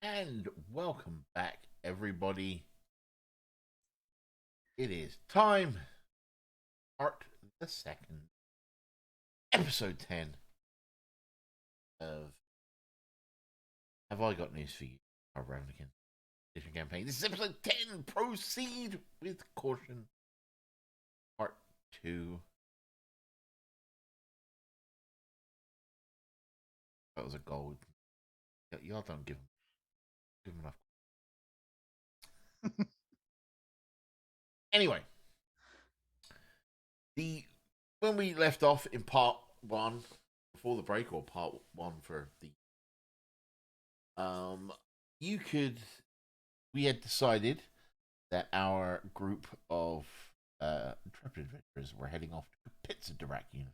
And welcome back, everybody. It is time, part the second, episode 10 of Have I Got News for You? Our Ravnica Edition campaign. This is episode 10. Proceed with caution. Part 2. That was a gold. Y'all don't give him enough. Anyway, when we left off in part 1 before the break, or part 1 for the we had decided that our group of intrepid adventurers were heading off to Pizza Unit,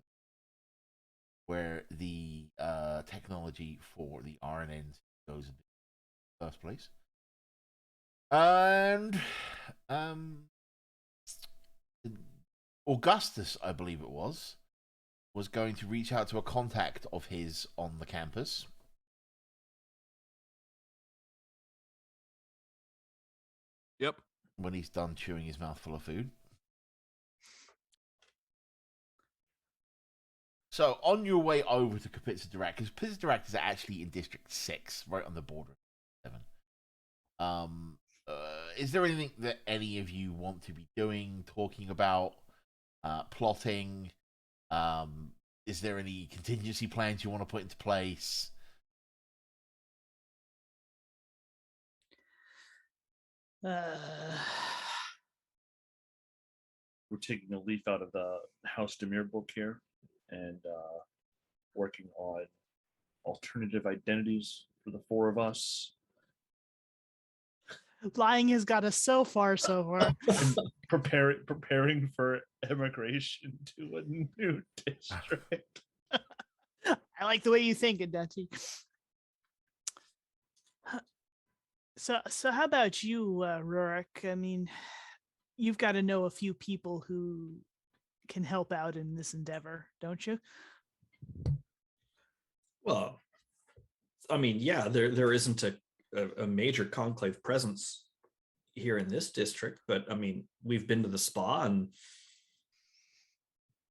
where the technology for the RNN goes into the first place. And Augustus, I believe it was going to reach out to a contact of his on the campus. Yep. When he's done chewing his mouth full of food. So, on your way over to Kapitsa Direct, because Kapitsa Direct is actually in District 6, right on the border of 7. Is there anything that any of you want to be doing, talking about, plotting? Is there any contingency plans you want to put into place? We're taking a leaf out of the House Dimir book here and working on alternative identities for the four of us. Lying has got us so far. Preparing for emigration to a new district. I like the way you think, Adelchi. So how about you, Ruric? I mean, you've got to know a few people who can help out in this endeavor, don't you? Well, I mean, yeah, there isn't a major conclave presence here in this district, but I mean, we've been to the spa and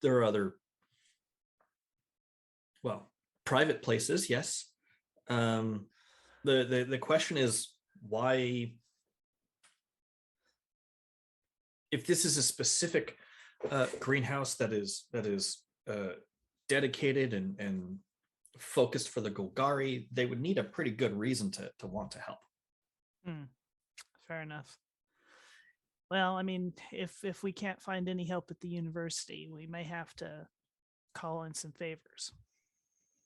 there are other, well, private places, yes. The question is why, if this is a specific greenhouse that is dedicated and focused for the Golgari, they would need a pretty good reason to want to help. Fair enough. Well, I mean, if we can't find any help at the university, we may have to call in some favors.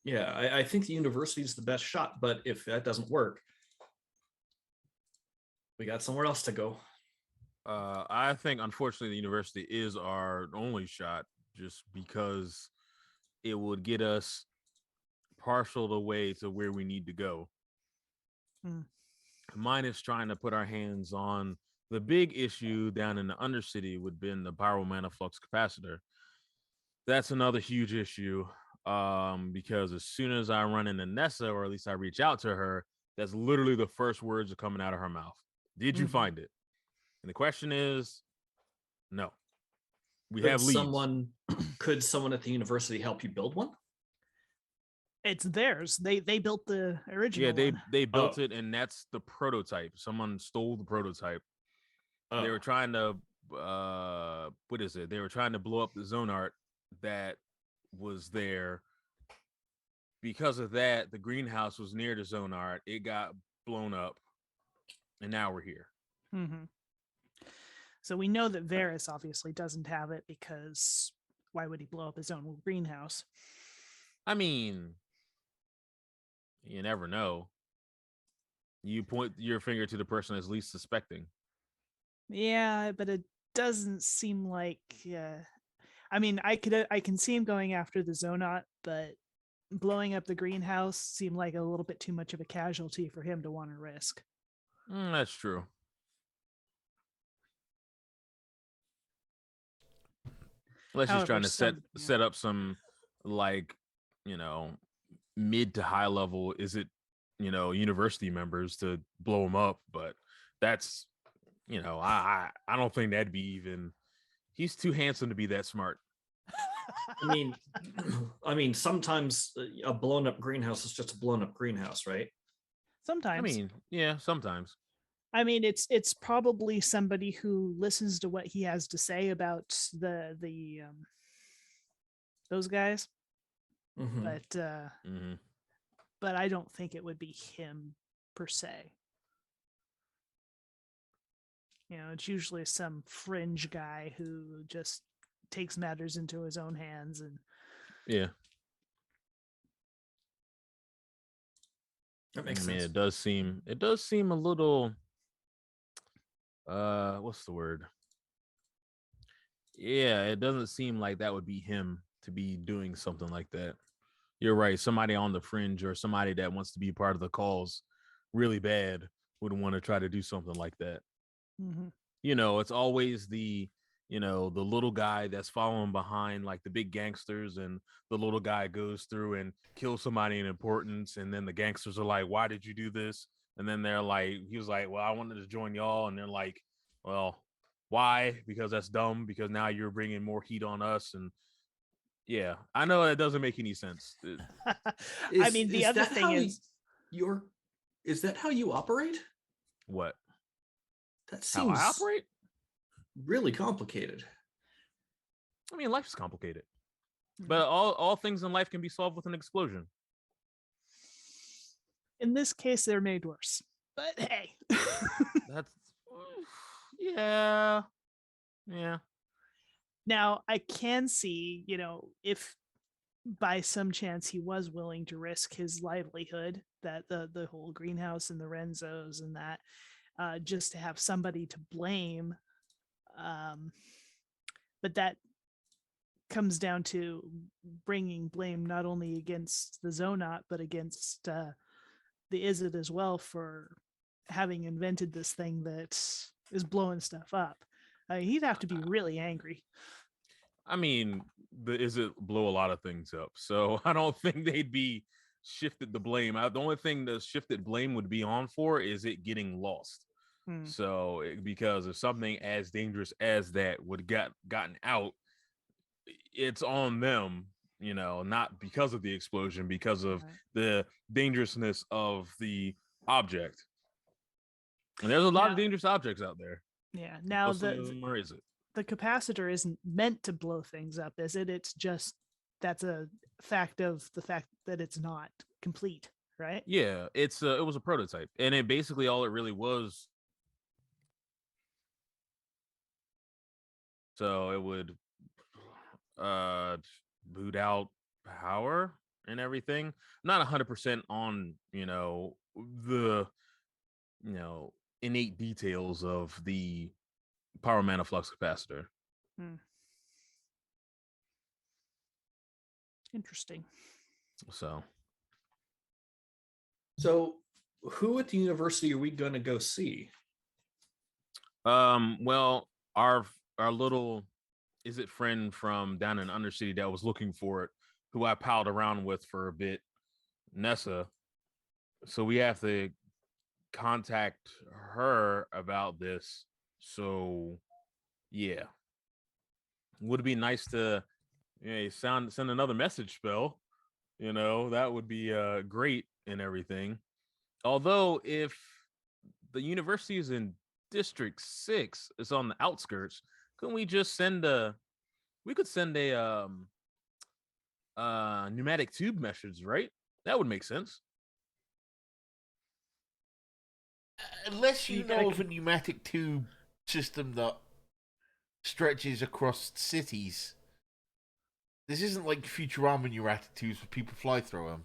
Yeah, I think the university is the best shot, but if that doesn't work, we got somewhere else to go. I think, unfortunately, the university is our only shot, just because it would get us partial the way to where we need to go. Mine is trying to put our hands on the big issue down in the Undercity would been the Pyromana Flux Capacitor. That's another huge issue, because as soon as I run into Nessa, or at least I reach out to her, that's literally the first words are coming out of her mouth. Did you find it? And the question is, no. We have leads. Could someone at the university help you build one? It's theirs. They built the original. Yeah, they built it, and that's the prototype. Someone stole the prototype. They were trying to what is it? They were trying to blow up the zone art that was there. Because of that, the greenhouse was near the zone art. It got blown up, and now we're here. So we know that Varys obviously doesn't have it, because why would he blow up his own greenhouse? I mean, you never know. You point your finger to the person that's least suspecting. Yeah, but it doesn't seem like. I mean, I can see him going after the Zonot, but blowing up the greenhouse seemed like a little bit too much of a casualty for him to want to risk. That's true. Unless he's trying to set up some, like, mid to high level. Is it university members to blow him up, but that's, I don't think that'd be even. He's too handsome to be that smart. I mean, sometimes a blown up greenhouse is just a blown up greenhouse, right? Sometimes. Yeah, sometimes. I mean, it's probably somebody who listens to what he has to say about the those guys, Mhm. but I don't think it would be him per se. It's usually some fringe guy who just takes matters into his own hands and Yeah. That makes sense. It does seem a little what's the word? Yeah, it doesn't seem like that would be him to be doing something like that. You're right. Somebody on the fringe or somebody that wants to be part of the cause really bad would want to try to do something like that. Mm-hmm. It's always the little guy that's following behind like the big gangsters, and the little guy goes through and kills somebody in importance, and then the gangsters are like, why did you do this? And then they're like, he was like, well, I wanted to join y'all, and they're like, well, why? Because that's dumb, because now you're bringing more heat on us. And yeah, I know that doesn't make any sense. I mean, the other thing is is that how you operate? What? That How I seems operate? really complicated. I mean, life is complicated, but all things in life can be solved with an explosion. In this case, they're made worse. But hey, That's yeah. Now I can see, if by some chance he was willing to risk his livelihood, that the whole greenhouse and the Renzos and that, just to have somebody to blame. But that comes down to bringing blame not only against the Zonot, but against the Izzet as well for having invented this thing that is blowing stuff up. He'd have to be really angry. I mean, the Izzet blow a lot of things up, so I don't think they'd be shifted the blame. The only thing the shifted blame would be on for is it getting lost. So because if something as dangerous as that would gotten out, it's on them, not because of the explosion, because of the dangerousness of the object. And there's a lot of dangerous objects out there. Yeah. Now the capacitor isn't meant to blow things up, is it? It's just that's a fact of the fact that it's not complete, right? Yeah, it was a prototype, and it basically all it really was. So it would boot out power and everything. Not 100% on the innate details of the power mana flux capacitor. Interesting. So who at the university are we going to go see? Well, our little Izzet friend from down in Undercity that was looking for it, who I palled around with for a bit, Nessa. So we have to contact her about this. So yeah, would it be nice to send another message spell? That would be great and everything. Although if the university is in District 6, it's on the outskirts, couldn't we just send a pneumatic tube message, right? That would make sense. Unless you know of a pneumatic tube system that stretches across cities. This isn't like Futurama pneumatic tubes where people fly through them.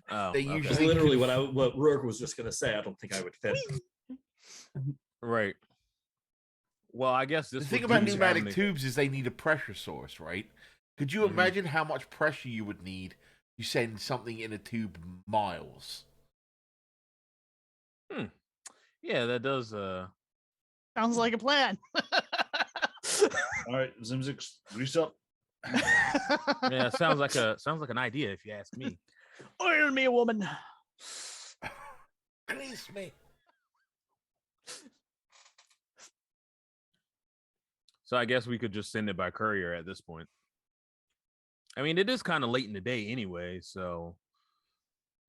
Oh, they usually literally what Ruric was just going to say. I don't think I would fit. Right. Well, I guess the thing about pneumatic tubes is they need a pressure source, right? Could you imagine how much pressure you would need to send something in a tube miles? Yeah, that does. Sounds like a plan. All right, Zimzix, grease up. Yeah, sounds like an idea if you ask me. Iron me, woman. release me. So I guess we could just send it by courier at this point. I mean, it is kind of late in the day anyway, so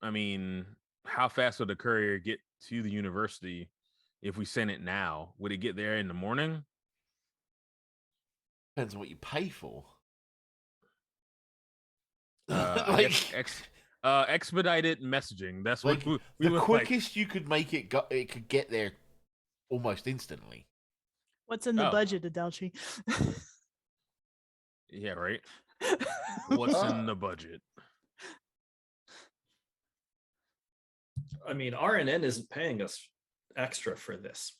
I mean, how fast would the courier get to the university if we send it now? Would it get there in the morning? Depends on what you pay for. I guess expedited messaging. That's like what we the would quickest you could make it. It could get there almost instantly. What's in the budget, Adelchi? Yeah, right. What's in the budget? I mean, RNN isn't paying us extra for this.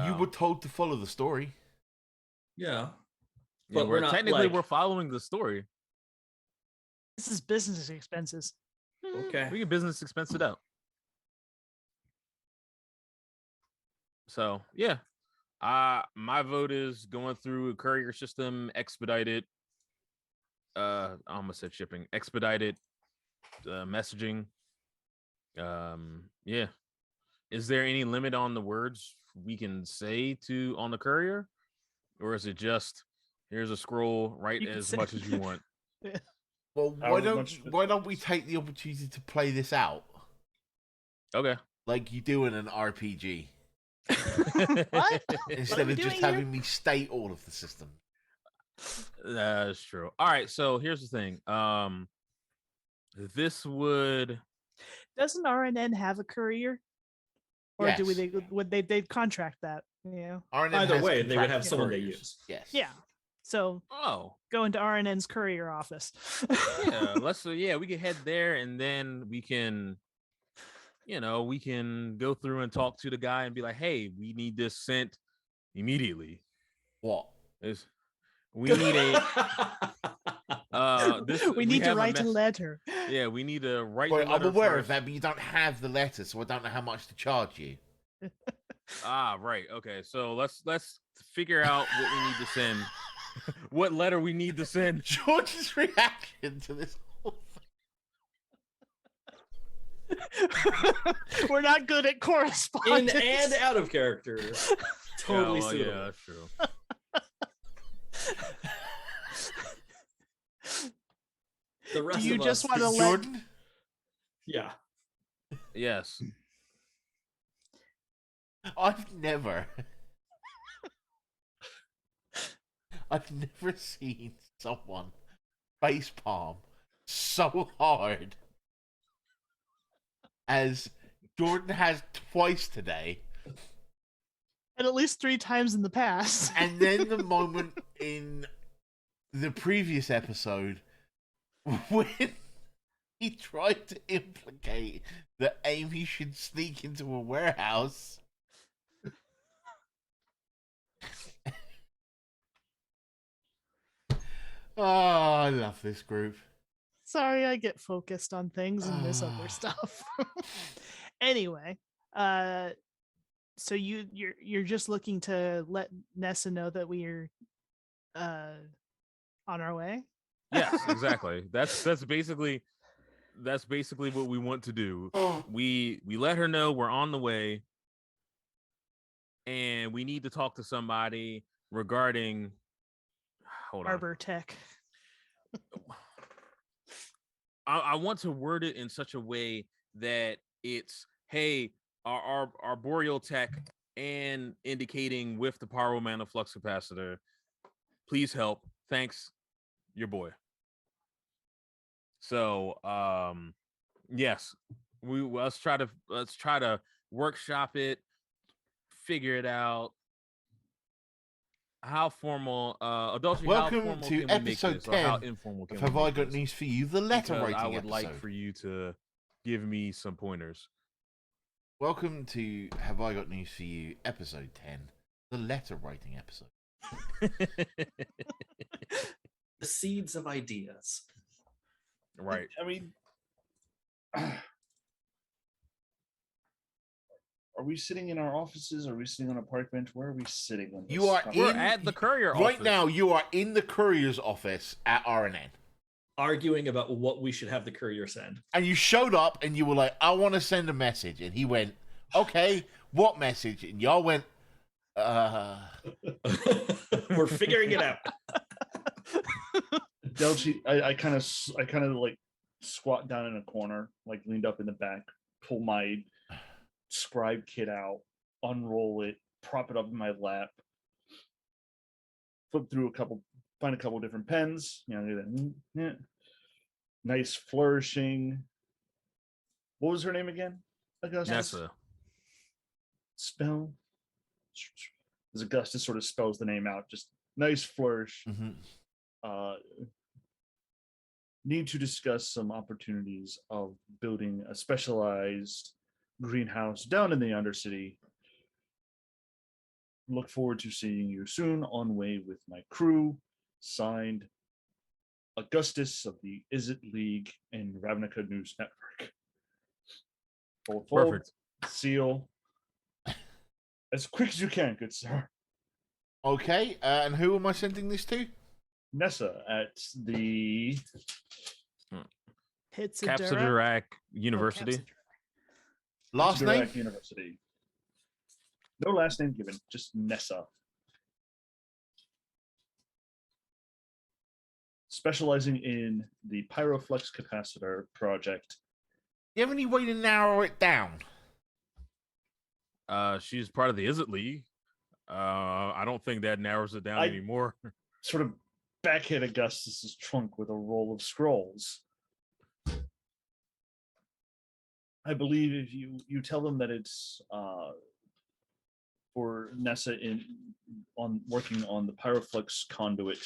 You were told to follow the story. Yeah. But But we're not, like- we're following the story. This is business expenses. Okay. We can business expense it out. So yeah. My vote is going through a courier system, expedited. I almost said shipping, expedited messaging. Yeah. Is there any limit on the words we can say on the courier, or is it just here's a scroll, write as much as you want? Well, why don't we take the opportunity to play this out? Okay. Like you do in an RPG. What? Instead of just having me state all of the system. That's true. All right, so here's the thing. This would Doesn't RNN have a courier? Or do Yes. they'd contract that? Yeah. RNN Either has way, they would have contracted someone they couriers. use. Yes. Yeah. So go into RNN's courier office. yeah, we can head there and then we can we can go through and talk to the guy and be like, hey, we need this sent immediately. What? We need we need to write a letter. Yeah, we need to write. Well, I'm aware first. of that, but you don't have the letter, so I don't know how much to charge you. Right. Okay. So let's figure out what we need to send. What letter we need to send. George's reaction to this whole thing. We're not good at correspondence. In and out of character. Totally suitable. Yeah, that's true. The rest Do you of just us- want to let Jordan? Yeah. Yes. I've never seen someone facepalm so hard as Jordan has twice today. And at least 3 times in the past. And then the moment in the previous episode when he tried to implicate that Aimee should sneak into a warehouse. Oh, I love this group. Sorry, I get focused on things and miss other stuff. Anyway, so you're just looking to let Nessa know that we're on our way? Yes, exactly. That's basically what we want to do. We let her know we're on the way, and we need to talk to somebody regarding Arbor Tech. I want to word it in such a way that it's, hey, our Boreal Tech, and indicating with the Power Mana Flux Capacitor, please help. Thanks, your boy. So yes, let's try to workshop it, figure it out. How formal, Adelchi, Welcome how formal to can we make episode this, or 10 how informal can Have we I make Got this? News for You, the letter Because writing I would episode. like for you to give me some pointers. Welcome to Have I Got News for You, episode 10, the letter writing episode. The seeds of ideas. Right. I mean, are we sitting in our offices? Are we sitting on a park bench? Where are we sitting? On this? You are We're in, at the courier right office. now. You are in the courier's office at RNN. arguing about what we should have the courier send. And you showed up and you were like, I want to send a message. And he went, okay, what message? And y'all went, We're figuring it out. Adelchi, I kind of like squat down in a corner, like leaned up in the back, pull my scribe kit out, unroll it, prop it up in my lap, flip through find a couple different pens, nice flourishing. What was her name again? Augustus. Nessa. Spell. As Augustus sort of spells the name out, just nice flourish. Need to discuss some opportunities of building a specialized greenhouse down in the Undercity. Look forward to seeing you soon. On way with my crew. Signed, Agustus of the Izzet League and Ravnica News Network. Fold, Perfect. seal. As quick as you can, good sir. okay, and who am I sending this to? Nessa at the Capsidurac University. Last name? Ruric University. No last name given, just Nessa. Specializing in the Pyroflux capacitor project. Do you have any way to narrow it down? She's part of the Izzet League. I don't think that narrows it down anymore. Sort of backhit Augustus's trunk with a roll of scrolls. I believe if you tell them that it's for Nessa on working on the Pyroflux conduit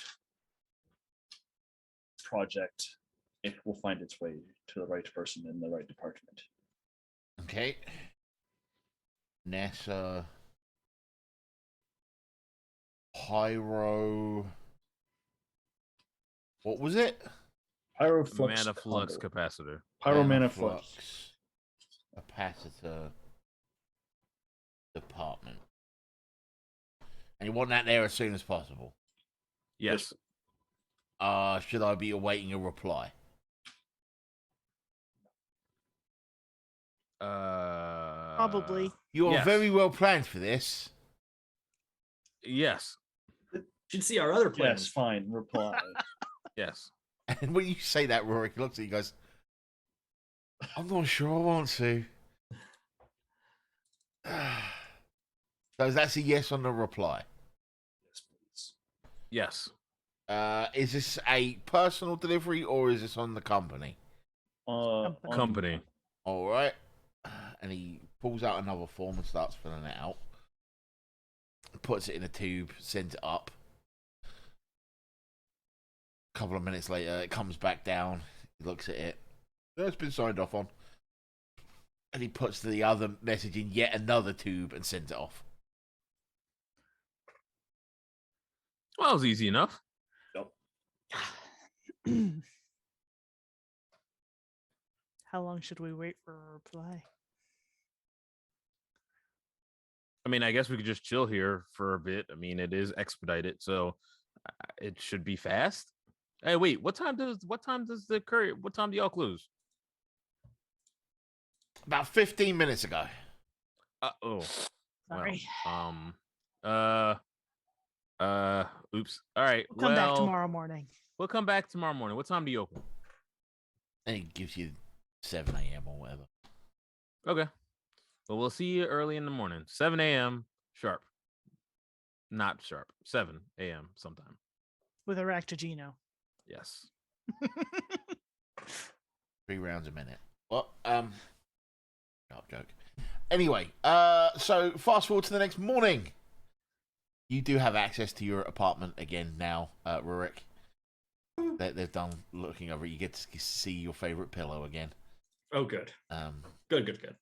project, it will find its way to the right person in the right department. Okay. Nessa. Pyro. What was it? Pyroflux Mana flux conduit. capacitor. Pyro mana flux. Capacitor department. And you want that there as soon as possible. Yes. Should I be awaiting a reply? Probably. You are yes. very well planned for this. Yes. Should see our other plans. Yes, fine. Reply. Yes. And when you say that, Ruric looks at you and goes, I'm not sure I want to. So that's a yes on the reply. Yes, please. Yes. Is this a personal delivery or is this on the company? Company. All right. And he pulls out another form and starts filling it out. Puts it in a tube, sends it up. A couple of minutes later, it comes back down. He looks at it. It's been signed off on. And he puts the other message in yet another tube and sends it off. Well, it was easy enough. How long should we wait for a reply? I mean, I guess we could just chill here for a bit. I mean, it is expedited, so it should be fast. Hey, wait, what time do y'all close? About 15 minutes ago. Sorry. Oops. All right. We'll come back tomorrow morning. We'll come back tomorrow morning. What time do you open? And he gives you 7 a.m. or whatever. Okay. Well, we'll see you early in the morning. 7 a.m. sharp. Not sharp. 7 a.m. sometime. With a Ractigino. Yes. 3 rounds a minute. Well, no joke. Anyway, so fast forward to the next morning. You do have access to your apartment again now, Ruric. They've done looking over it. You get to see your favorite pillow again. Oh, good. Good.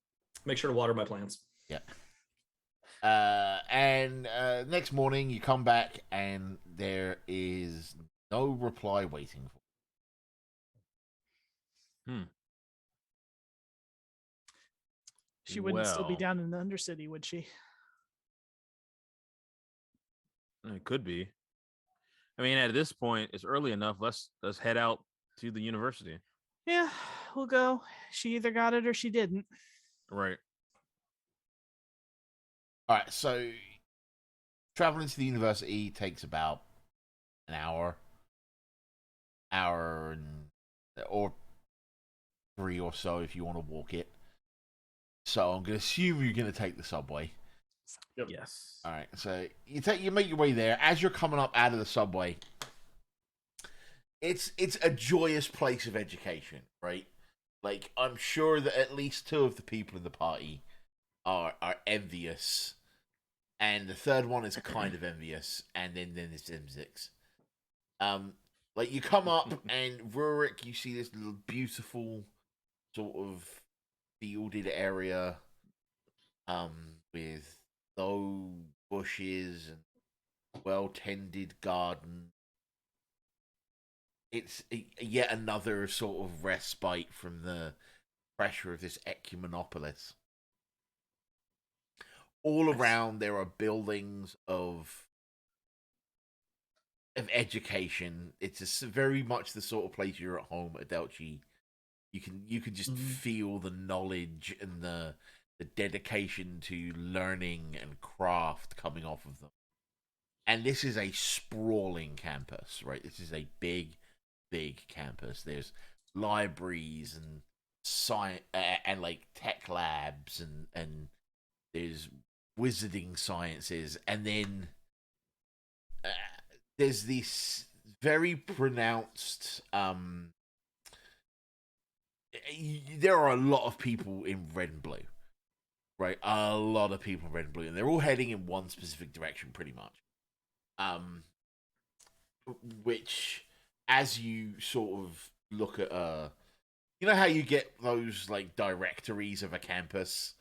Make sure to water my plants. Yeah. And next morning you come back and there is no reply waiting for. She wouldn't still be Well, down in the Undercity, would she? it could be. I mean, at this point, it's early enough. Let's head out to the university. Yeah, we'll go. She either got it or she didn't. Right. All right, so traveling to the university takes about an hour, or 3 or so if you want to walk it. So I'm going to assume you're going to take the subway. Yep. Yes. All right, so you make your way there. As you're coming up out of the subway, it's a joyous place of education, right? Like, I'm sure that at least 2 of the people in the party are envious, and the third one is kind of envious, and then there's Zimzix. Like, you come up, and Ruric, you see this little beautiful sort of fielded area, with low bushes and well-tended garden. It's yet another sort of respite from the pressure of this ecumenopolis. All around there are buildings of education. It's very much the sort of place you're at home at Adelchi. You can just feel the knowledge and the dedication to learning and craft coming off of them. And this is a sprawling campus, right? This is a big campus. There's libraries and science and like tech labs and there's wizarding sciences, and then there's this very pronounced there are a lot of people in red and blue, right? A lot of people in red and blue, and they're all heading in one specific direction pretty much. Which, as you sort of look at you know how you get those like directories of a campus?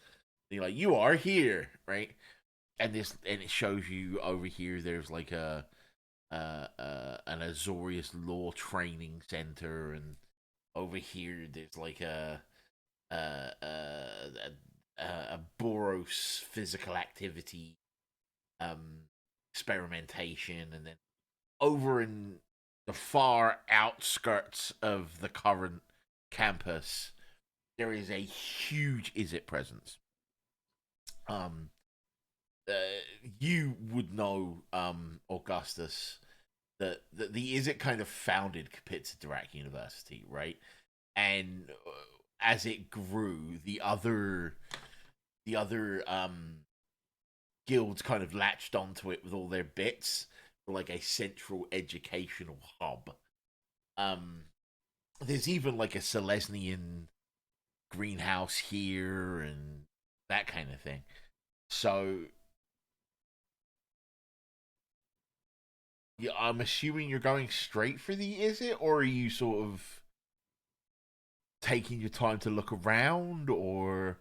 You're like, you are here, right? And it shows you over here. There's like an Azorius law training center, and over here there's like a Boros physical activity experimentation, and then over in the far outskirts of the current campus, there is a huge Izzet presence. You would know, Augustus, that the Izzet kind of founded Kapitsa Drak University, right? And as it grew, the other guilds kind of latched onto it with all their bits for like a central educational hub. There's even like a Selesnyan greenhouse here and that kind of thing. So yeah, I'm assuming you're going straight for the Izzet, or are you sort of taking your time to look around, or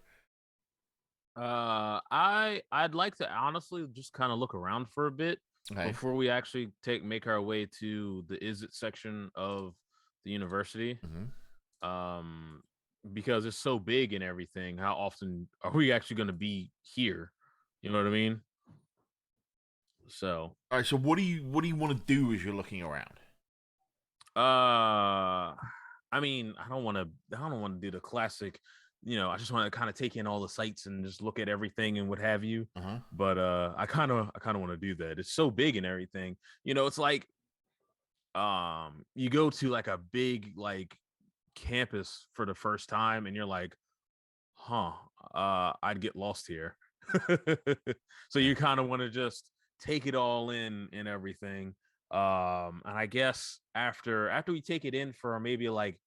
I'd like to honestly just kind of look around for a bit before we actually make our way to the Izzet section of the university. Because it's so big and everything. How often are we actually going to be here? You know what I mean? So, all right. So what do you want to do as you're looking around? I mean, I don't want to do the classic. I just want to kind of take in all the sights and just look at everything and what have you. But I kind of want to do that. It's so big and everything. It's like you go to like a big like campus for the first time and you're like, I'd get lost here. So you kind of want to just take it all in and everything. And I guess after we take it in for maybe like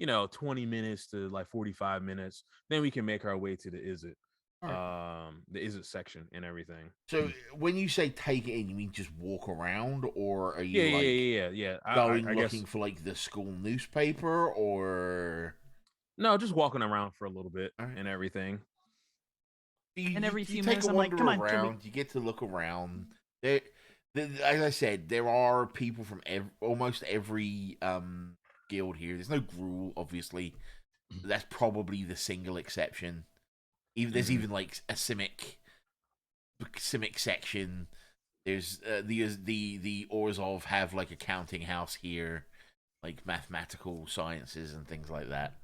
20 minutes to like 45 minutes, then we can make our way to the Izzet. The Izzet section and everything. So when you say take it in, you mean just walk around, or are you yeah. going I looking guess for like the school newspaper, or no, just walking around for a little bit and everything. You, And every few take minutes, a I'm like, wander "Come on, around. You get to look around. There, as I said, there are people from almost every guild here. There's no Gruul, obviously. That's probably the single exception. There's even like a Simic section. There's the Orzhov have like a counting house here. like mathematical sciences and things like that.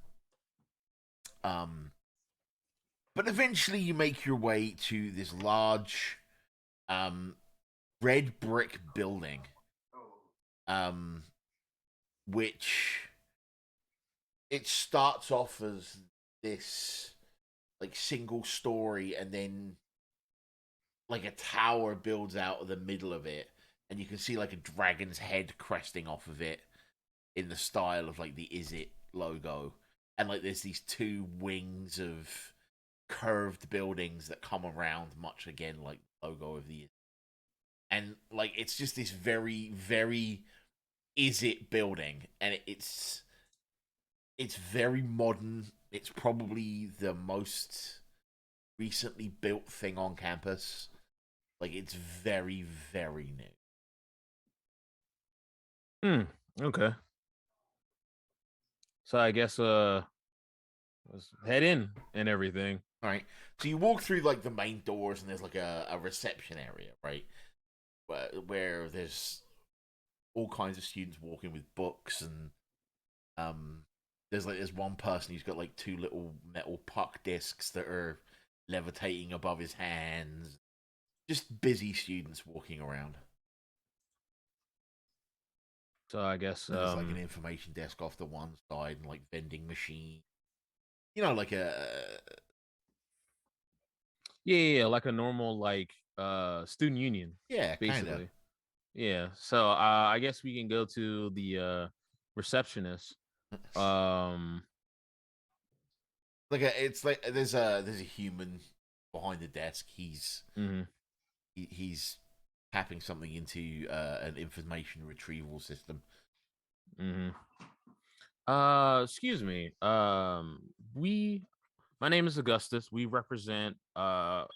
But eventually you make your way to this large red brick building, which it starts off as this like single story, and then like a tower builds out of the middle of it, and you can see like a dragon's head cresting off of it in the style of like the Izzet logo, and like there's these two wings of curved buildings that come around, much again like the logo of the, and like it's just this very very Izzet building, and it's very modern. It's probably the most recently built thing on campus. Like it's very very new. Okay. So I guess let's head in and everything. All right. So you walk through like the main doors, and there's like a reception area, right? Where there's all kinds of students walking with books, and there's one person who's got like two little metal puck discs that are levitating above his hands. Just busy students walking around. So I guess And there's like an information desk off the one side, and like vending machine. You know, like a yeah, like a normal like student union, yeah, kind basically. of. Yeah. So I guess we can go to the receptionist. It's like there's a human behind the desk. He's mhm. he's tapping something into an information retrieval system. Excuse me. My name is Augustus. We represent well,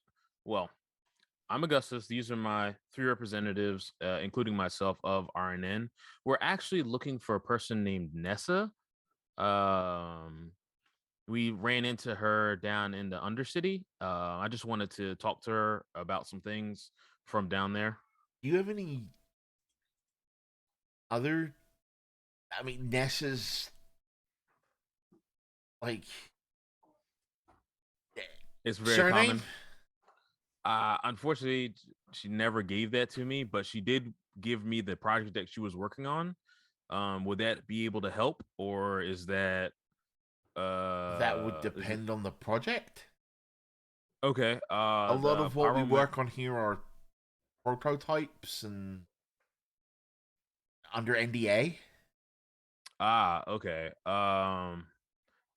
I'm Augustus. These are my three representatives, including myself, of RNN. We're actually looking for a person named Nessa. We ran into her down in the Undercity. I just wanted to talk to her about some things from down there. Do you have any other? I mean, Nessa's like It's very surname. common. Unfortunately, she never gave that to me, but she did give me the project that she was working on. Would that be able to help, or is that That would depend on the project. okay? A lot The of what we pyroman- work on here are prototypes and under NDA. Okay.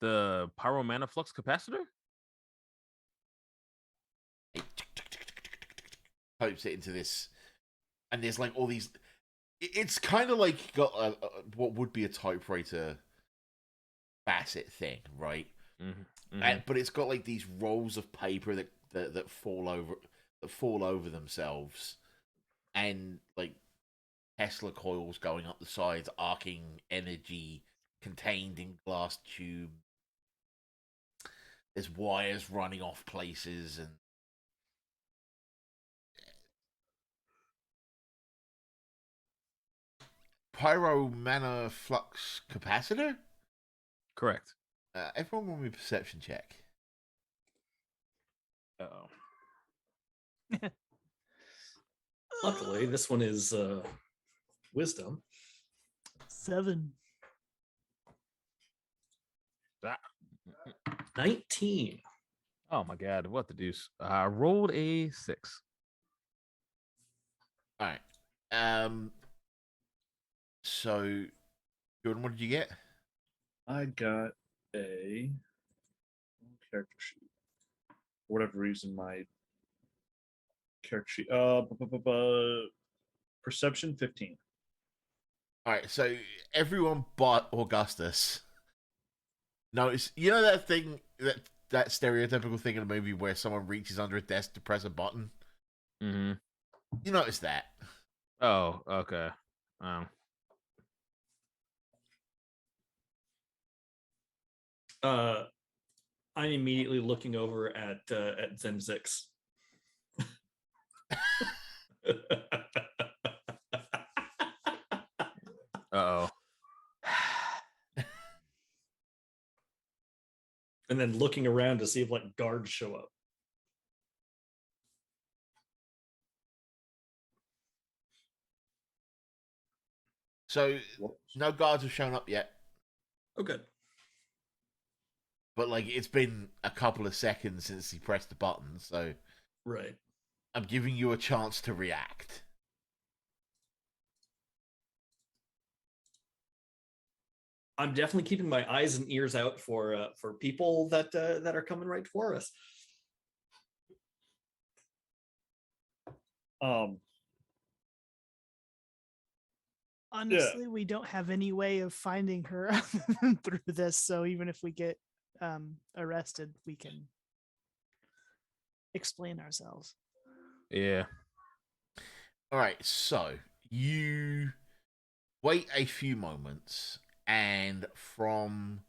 The pyromana flux capacitor. Types it into this, and there's like all these. It's kind of like got what would be a typewriter facet thing, right? But it's got like these rolls of paper that fall over themselves, and like Tesla coils going up the sides, arcing energy contained in glass tube. There's wires running off places, and pyromana flux capacitor. Correct. Everyone want me a perception check. Oh. Luckily, this one is wisdom. 7. 19. Oh my god! What the deuce? I rolled a 6. All right. So, Jordan, what did you get? I got a character sheet. For whatever reason, my character sheet. Perception 15. All right. So everyone but Augustus. Notice, you know that thing that stereotypical thing in a movie where someone reaches under a desk to press a button. Mm-hmm. You notice that. Oh, okay. I'm immediately looking over at Zimzix. Uh-oh. And then looking around to see if like guards show up. So no guards have shown up yet. Oh, good. But like it's been a couple of seconds since he pressed the button, so Right. I'm giving you a chance to react. I'm definitely keeping my eyes and ears out for people that are coming right for us. Honestly, we don't have any way of finding her other than through this. So even if we get arrested, we can explain ourselves. Yeah. All right, so you wait a few moments, and from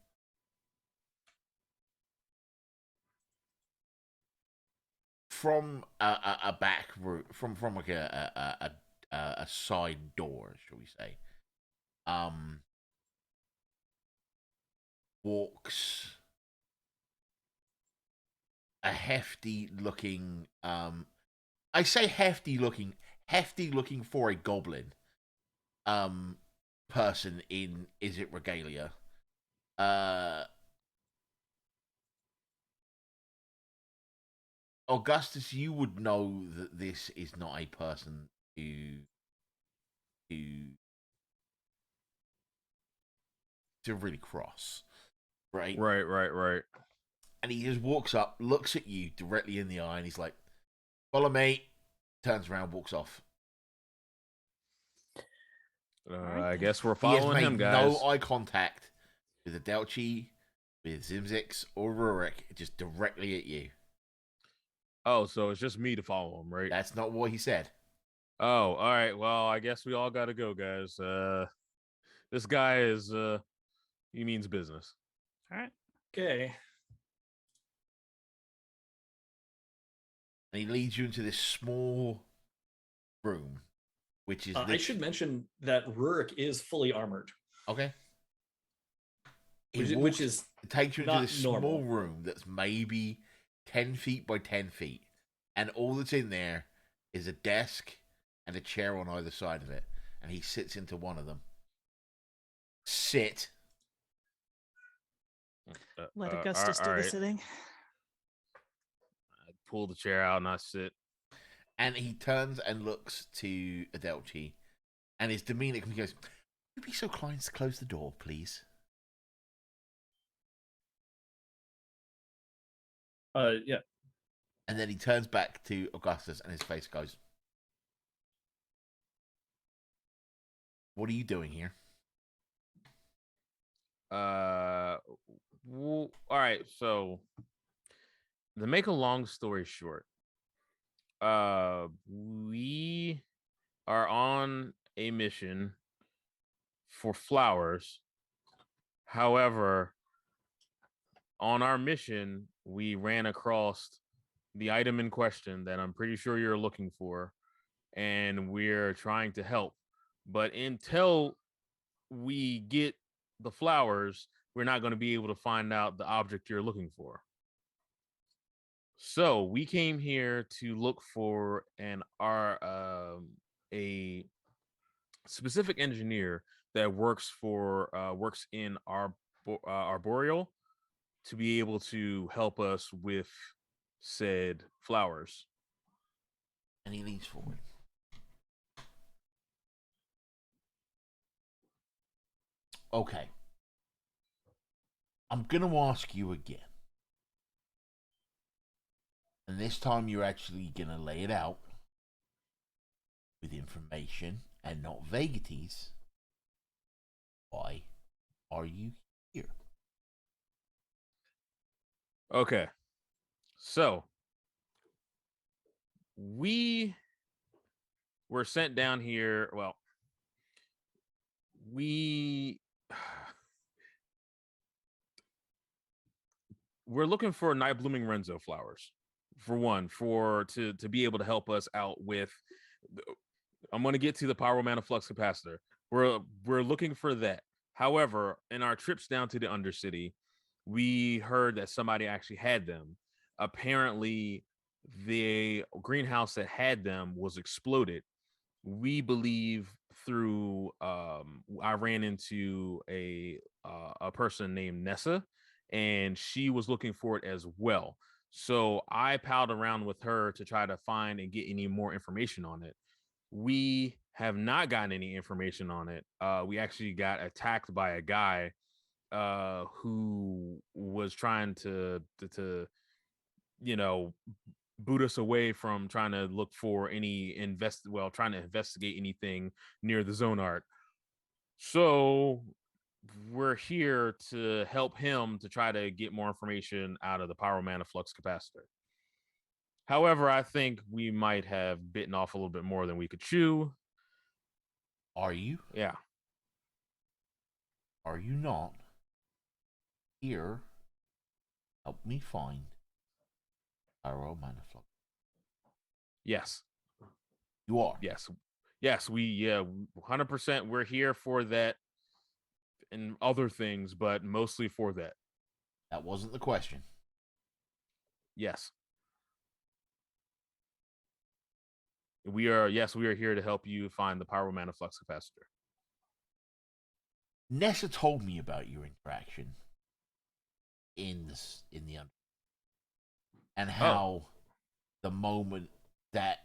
a back route, from like a side door, shall we say, walks a hefty looking I say hefty looking for a goblin person in Izzet regalia. Augustus, you would know that this is not a person who to really cross, right? Right. And he just walks up, looks at you directly in the eye, and he's like, "Follow me." Turns around, walks off. I guess we're He has following made him, guys. no eye contact with Adelchi, with Zimzix, or Ruric, just directly at you. Oh, so it's just me to follow him, right? That's not what he said. Oh, all right. Well, I guess we all got to go, guys. This guy is he means business. All right. Okay. And he leads you into this small room, which is. I should mention that Ruric is fully armored. Okay. Which is it takes you into not this normal. small room that's maybe 10 feet by 10 feet. And all that's in there is a desk and a chair on either side of it. And he sits into one of them. Sit. Let Augustus do the sitting. I pull the chair out and I sit. And he turns and looks to Adelchi. And his demeanor goes, "Would you be so kind to close the door, please?" Yeah. And then he turns back to Augustus and his face goes, "What are you doing here?" Well, all right. So, to make a long story short, we are on a mission for flowers. However, on our mission, we ran across the item in question that I'm pretty sure you're looking for, and we're trying to help. But until we get the flowers, we're not going to be able to find out the object you're looking for. So we came here to look for a specific engineer that works in our arboreal to be able to help us with said flowers. And he leans forward. Okay. I'm going to ask you again. And this time you're actually going to lay it out with information and not vagaries. Why are you here? Okay. So we were sent down here. Well, we're looking for night blooming Renzo flowers, for one, to be able to help us out with. I'm going to get to the Pyro Mana Flux Capacitor. We're looking for that. However, in our trips down to the Undercity, we heard that somebody actually had them. Apparently, the greenhouse that had them was exploded. We believe through I ran into a person named Nessa, and she was looking for it as well. So I palled around with her to try to find and get any more information on it. We have not gotten any information on it. We actually got attacked by a guy who was trying to you know boot us away from trying to look for any trying to investigate anything near the zone art. So we're here to help him to try to get more information out of the pyro mana flux capacitor. However, I think we might have bitten off a little bit more than we could chew. Are you? Yeah. Are you not? Here, help me find pyro mana flux. Yes. You are. Yes, we 100% we're here for that and other things, but mostly for that. That wasn't the question. Yes. We are here to help you find the pyro mana flux capacitor. Nessa told me about your interaction in the under, and how the moment that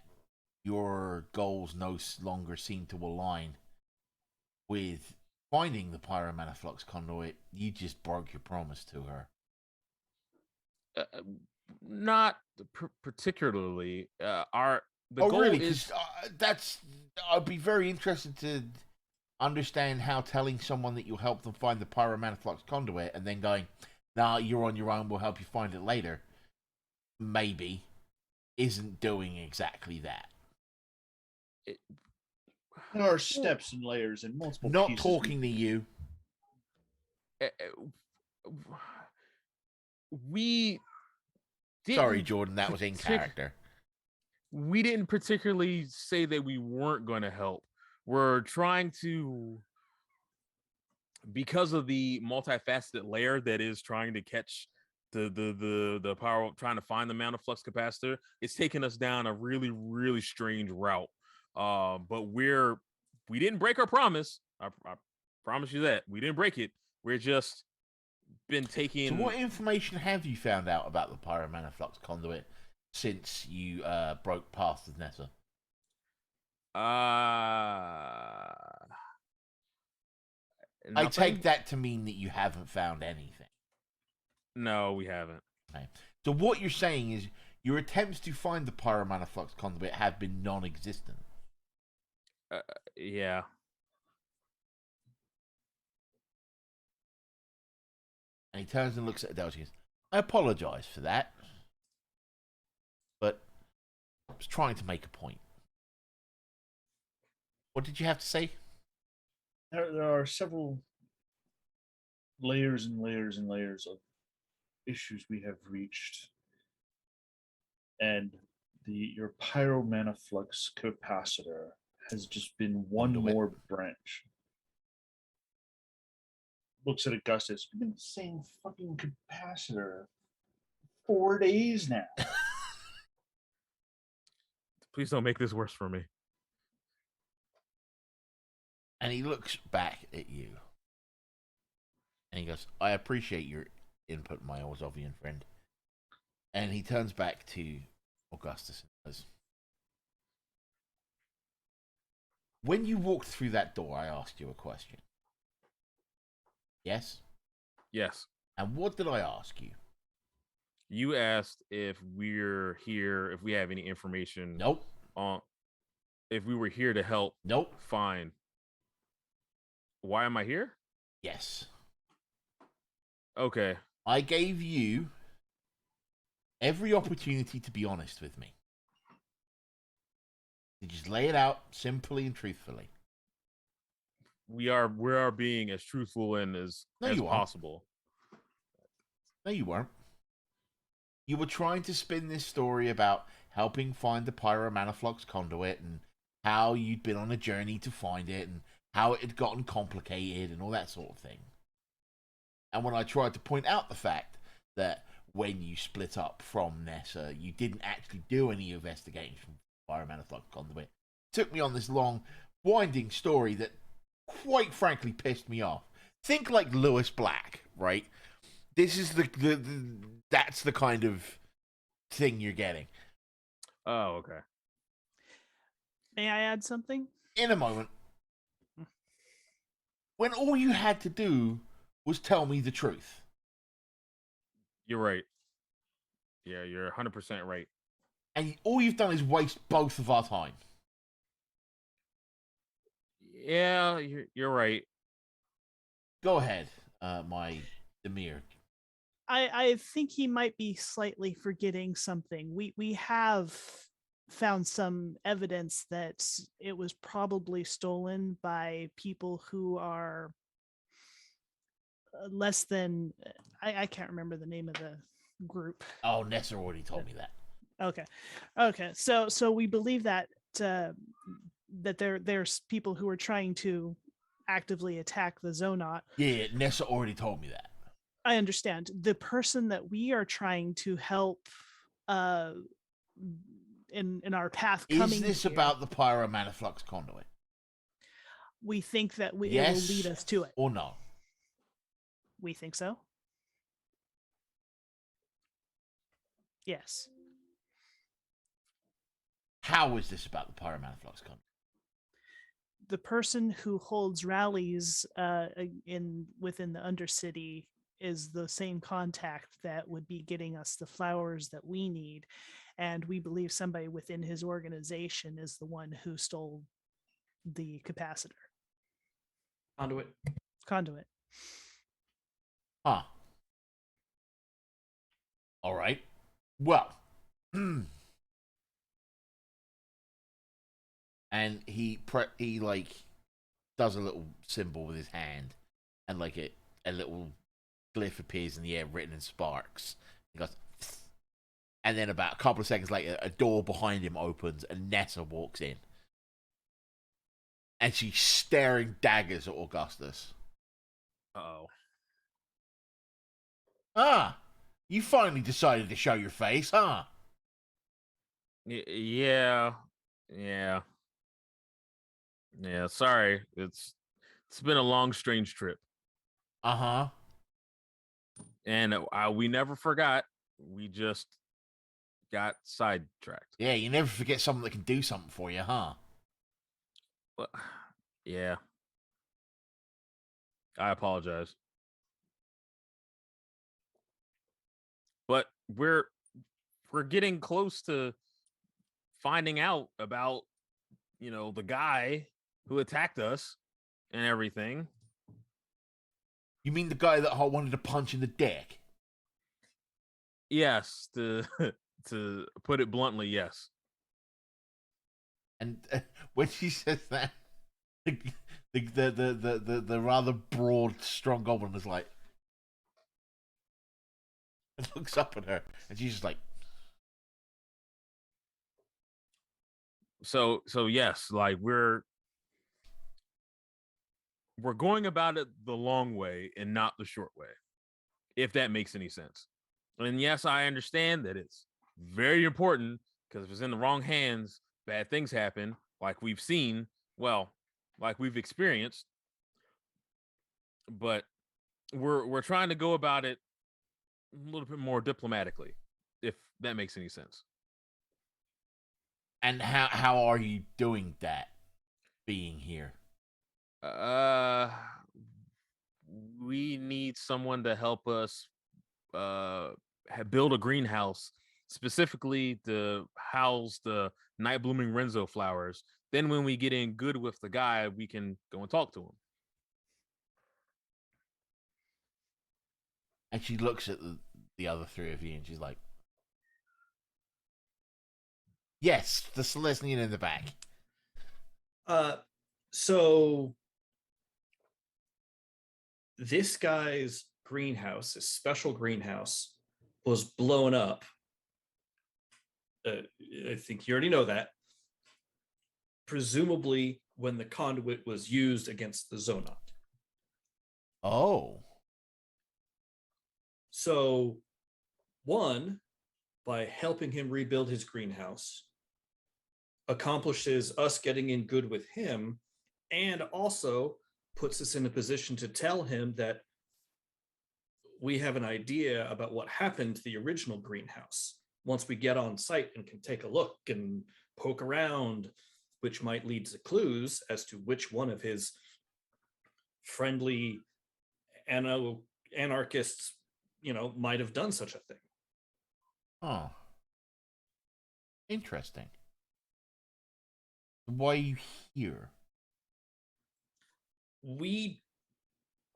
your goals no longer seem to align with finding the pyro mana flux conduit, you just broke your promise to her. Not particularly. The goal really? is I'd be very interested to understand how telling someone that you'll help them find the pyro mana flux conduit and then going, "Nah, you're on your own. We'll help you find it later." Maybe isn't doing exactly that. There are steps and layers and multiple. Not pieces talking to you. We Sorry, Jordan, that was in character. We didn't particularly say that we weren't going to help. We're trying to, because of the multifaceted layer that is trying to catch the power, trying to find the mana flux capacitor. It's taken us down a really, really strange route. But we didn't break our promise. I promise you that we didn't break it. We're just been taking. So, what information have you found out about the pyro mana flux conduit since you broke past with Nessa? I take that to mean that you haven't found anything. No, we haven't. Okay. So what you're saying is your attempts to find the pyro mana flux conduit have been non-existent. Yeah. And he turns and looks at Adelchi and goes, "I apologize for that, but I was trying to make a point." What did you have to say? There are several layers and layers and layers of issues we have reached, and your pyro mana flux capacitor has just been one more branch. Looks at Augustus. We've been the same fucking capacitor 4 days now. Please don't make this worse for me. And he looks back at you. And he goes, "I appreciate your input, my Orzhovian friend." And he turns back to Augustus and goes, "When you walked through that door, I asked you a question. Yes? Yes. And what did I ask you?" You asked if we're here, if we have any information. Nope. If we were here to help. Nope. Fine. Why am I here? Yes. Okay. I gave you every opportunity to be honest with me. To just lay it out simply and truthfully. We are being as truthful and as possible. No, you weren't. You were trying to spin this story about helping find the pyro mana flux conduit and how you'd been on a journey to find it and how it had gotten complicated and all that sort of thing. And when I tried to point out the fact that when you split up from Nessa, you didn't actually do any investigating from Pyromancer Flux Conduit, it took me on this long, winding story that, quite frankly, pissed me off. Think like Lewis Black, right? This is that's the kind of thing you're getting. Oh, okay. May I add something? In a moment, when all you had to do was tell me the truth. You're right. Yeah, you're 100% right. And all you've done is waste both of our time. Yeah, you're right. Go ahead, my Dimir. I think he might be slightly forgetting something. We have found some evidence that it was probably stolen by people who are less than I can't remember the name of the group. Oh, Nessa already told me that. Okay. So we believe that that there's people who are trying to actively attack the Zonot. Yeah, Nessa already told me that. I understand. The person that we are trying to help in our path coming Is this here, about the Pyromancer Flux Conduit? we think that it will Yes lead us to it. or no? We think so. Yes. How is this about the Pyromancer Flux Conduit? The person who holds rallies within the Undercity is the same contact that would be getting us the flowers that we need, and we believe somebody within his organization is the one who stole the capacitor conduit. Huh. All right. Well. And he like does a little symbol with his hand, and like a little glyph appears in the air written in sparks. He goes, and then about a couple of seconds later, a door behind him opens and Nessa walks in, and she's staring daggers at Augustus. Uh-oh. Ah, you finally decided to show your face, huh? Yeah. Sorry, it's been a long, strange trip, Uh-huh. and we never forgot. We just got sidetracked. Yeah, you never forget someone that can do something for you, huh? Well, yeah. I apologize, but we're getting close to finding out about the guy who attacked us and everything. You mean the guy that I wanted to punch in the dick? Yes, to put it bluntly, yes. And when she says that, the rather broad, strong goblin is like, and looks up at her, and she's just like, So yes, like we're going about it the long way and not the short way, if that makes any sense. And yes, I understand that it's very important, because if it's in the wrong hands, bad things happen, like we've seen, like we've experienced. But we're trying to go about it a little bit more diplomatically, if that makes any sense. and how are you doing that, being here? We need someone to help us build a greenhouse specifically to house the night blooming Renzo flowers. Then when we get in good with the guy, we can go and talk to him. And she looks at the other three of you, and she's like, yes, the Selesnya in the back. So this guy's greenhouse, his special greenhouse, was blown up. I think you already know that. Presumably when the conduit was used against the Zonot. Oh. So, one, by helping him rebuild his greenhouse, accomplishes us getting in good with him, and also puts us in a position to tell him that we have an idea about what happened to the original greenhouse. Once we get on site and can take a look and poke around, which might lead to clues as to which one of his friendly anarchists, might have done such a thing. Oh. Interesting. Why are you here? We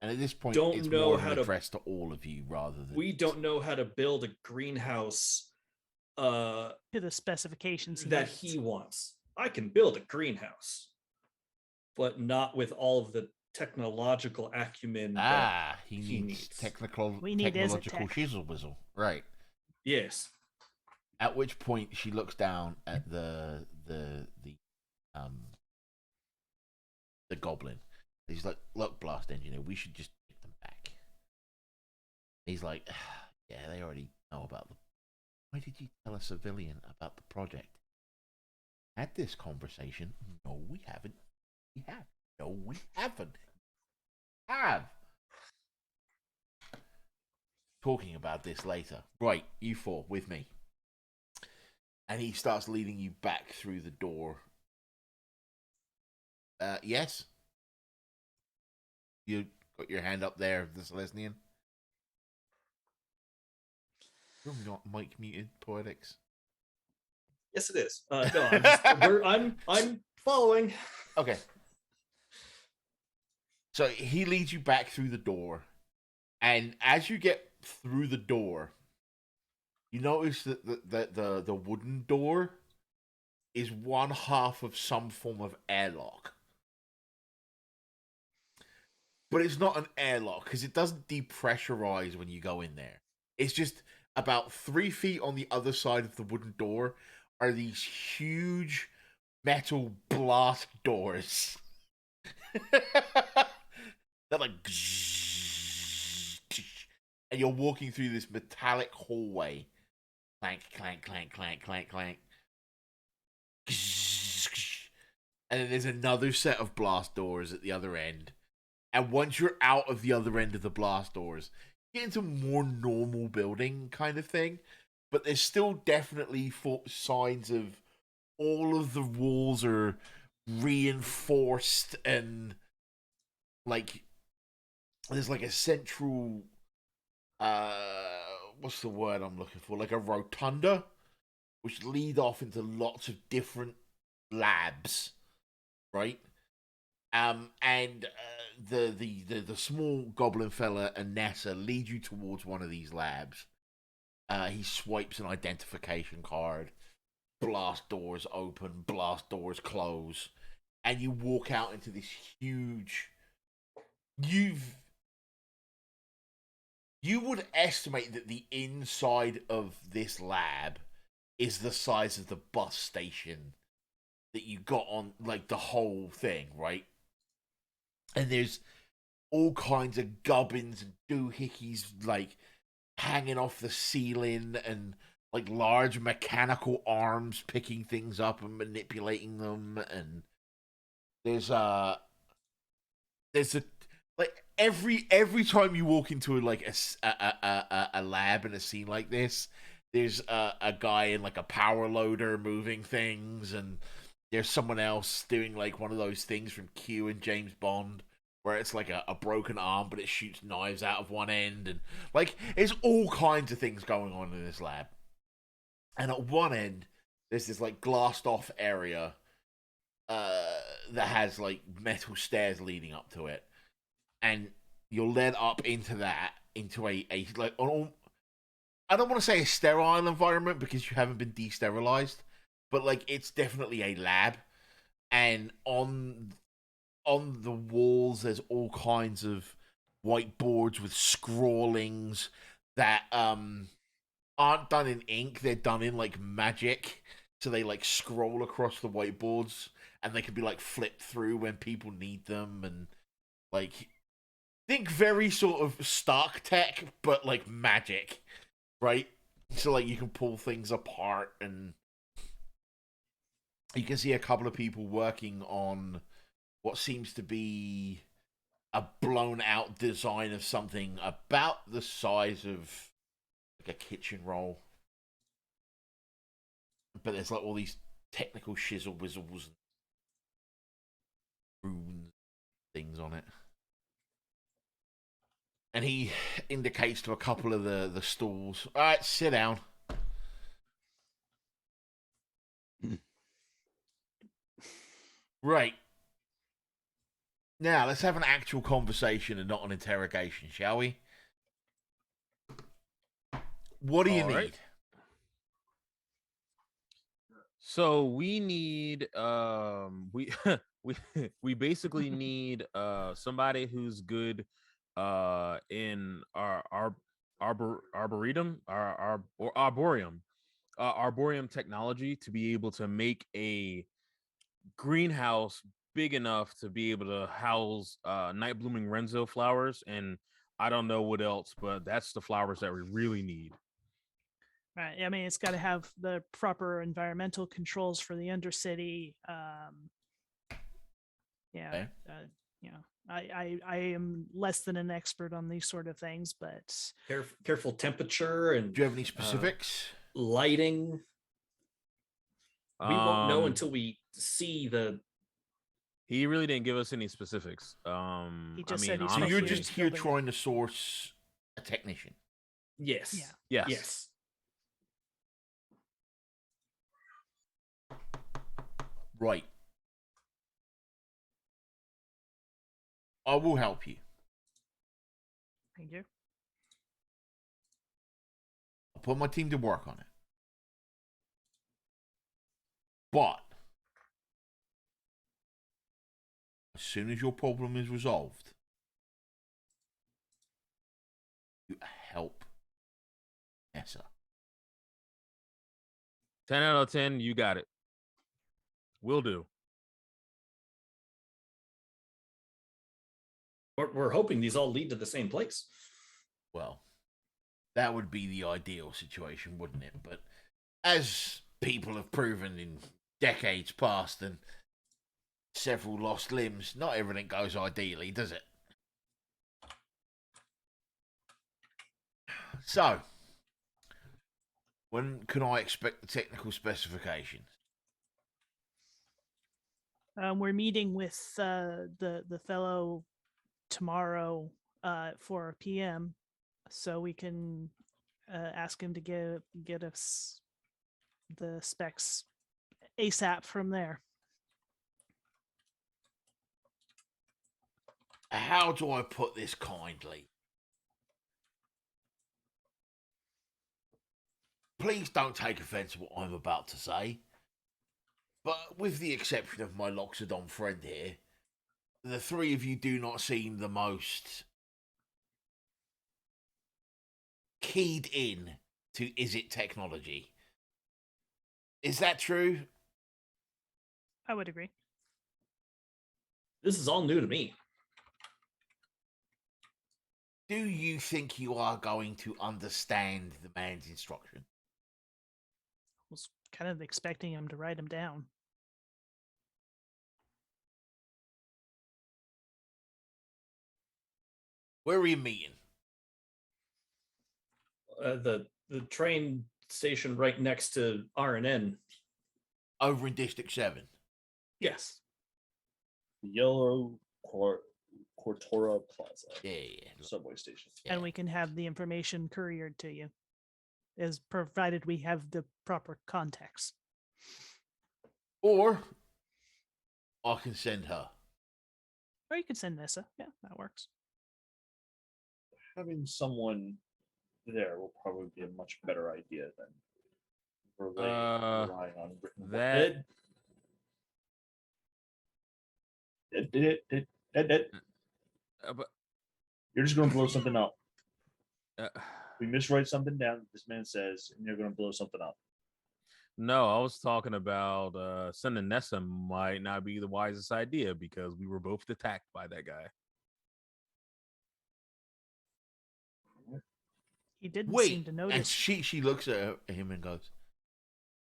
And at this point, don't it's know more how an to- address to all of you rather than... we don't know how to build a greenhouse To the specifications that needs. he wants. I can build a greenhouse, but not with all of the technological acumen. he he needs needs. We need Izzet technological tech. shizzle whizzle. Right. Yes. At which point she looks down at the Goblin. He's like, "Look, Blast Engineer, we should just take them back." He's like, "Yeah, they already know about them. Why did you tell a civilian about the project?" Had this conversation? No, we haven't. We have. No, we haven't. Have. Talking about this later. Right, you four, with me. And he starts leading you back through the door. Yes? You got your hand up there, the Selesnyan? You're not mic muted, Poetics. Yes, it is. No, I'm following. Okay. So he leads you back through the door, and as you get through the door, you notice that the wooden door is one half of some form of airlock. But it's not an airlock because it doesn't depressurize when you go in there. It's just about 3 feet on the other side of the wooden door are these huge metal blast doors. They're like, and you're walking through this metallic hallway. Clank, clank, clank, clank, clank, clank. And then there's another set of blast doors at the other end. And once you're out of the other end of the blast doors, you get into more normal building kind of thing. But there's still definitely signs of all of the walls are reinforced and like there's like a central what's the word I'm looking for? Like a rotunda, which lead off into lots of different labs, right? And the small goblin fella and Nessa lead you towards one of these labs. He swipes an identification card. Blast doors open, blast doors close, and you walk out into this huge. You would estimate that the inside of this lab is the size of the bus station that you got on, like the whole thing, right? And there's all kinds of gubbins and doohickeys like hanging off the ceiling and like large mechanical arms picking things up and manipulating them, and there's a like every time you walk into a lab in a scene like this, there's a guy in like a power loader moving things, and there's someone else doing like one of those things from Q and James Bond where it's like a broken arm but it shoots knives out of one end, and like there's all kinds of things going on in this lab. And at one end there's this like glassed off area that has like metal stairs leading up to it, and you're led up into that into a like I don't want to say a sterile environment because you haven't been de-sterilized, but like it's definitely a lab, and on the walls there's all kinds of whiteboards with scrawlings that aren't done in ink, they're done in like magic, so they like scroll across the whiteboards and they can be like flipped through when people need them, and like think very sort of Stark tech, but like magic, right? So like you can pull things apart, and you can see a couple of people working on what seems to be a blown out design of something about the size of like a kitchen roll. But there's like all these technical shizzle whizzles and runes things on it. And he indicates to a couple of the stalls, all right, sit down. Right. Now, let's have an actual conversation and not an interrogation, shall we? What do you All right. need? So we need we we basically need somebody who's good in our arboretum or arboreum technology to be able to make a greenhouse big enough to be able to house night blooming Renzo flowers, and I don't know what else, but that's the flowers that we really need. Right. I mean, it's got to have the proper environmental controls for the Undercity. Yeah. Okay. You know, I am less than an expert on these sort of things, but Careful temperature and Do you have any specifics? lighting. We won't know Um, until we see the. He really didn't give us any specifics. He just I said mean, he's So you're Honestly, just here building it. trying to source a technician. Yes. Yeah. yes. Yes. Right. I will help you. thank you. I'll put my team to work on it. But as soon as your problem is resolved, you help Nessa. 10 out of 10, you got it. Will do. We're hoping these all lead to the same place. Well, that would be the ideal situation, wouldn't it? But as people have proven in decades past and several lost limbs, not everything goes ideally, does it? So, when can I expect the technical specifications? We're meeting with the fellow tomorrow at 4 p.m. so we can ask him to get us the specs ASAP from there. How do I put this kindly? Please don't take offense to what I'm about to say, but with the exception of my Loxodon friend here, the three of you do not seem the most keyed in to Izzet technology. Is that true? I would agree. This is all new to me. Do you think you are going to understand the man's instruction? Was kind of expecting him to write them down. Where are you meeting? The train station right next to RNN. Over in District 7. Yes. The Yellow Cortora Plaza Yeah. subway station. Yeah. And we can have the information couriered to you, as provided we have the proper context. Or I can send her. Or you could send Nessa. Yeah, that works. Having someone there will probably be a much better idea than relying on written word. That but You're just going to blow something up. uh, We miswrite something down, this man says, and you're going to blow something up. no, I was talking about sending Nessa might not be the wisest idea because we were both attacked by that guy. He didn't Wait, seem to and notice. she looks at him and goes,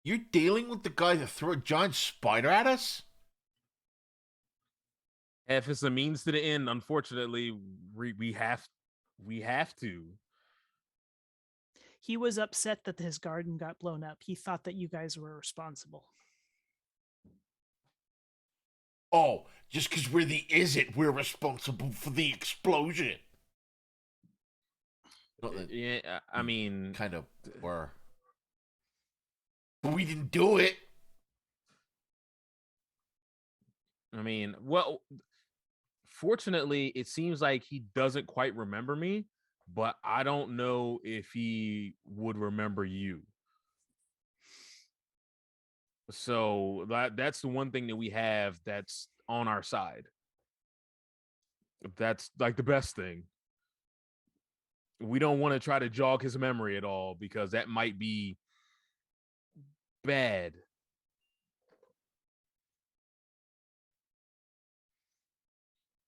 "You're dealing with the guy that threw a giant spider at us?" If it's a means to the end, unfortunately, we have to. He was upset that his garden got blown up. He thought that you guys were responsible. Oh, just because we're the Izzet, we're responsible for the explosion. Yeah, I mean, kind of were, but we didn't do it. I mean, well, fortunately, it seems like he doesn't quite remember me, but I don't know if he would remember you. So that's the one thing that we have that's on our side. That's like the best thing. We don't want to try to jog his memory at all because that might be bad.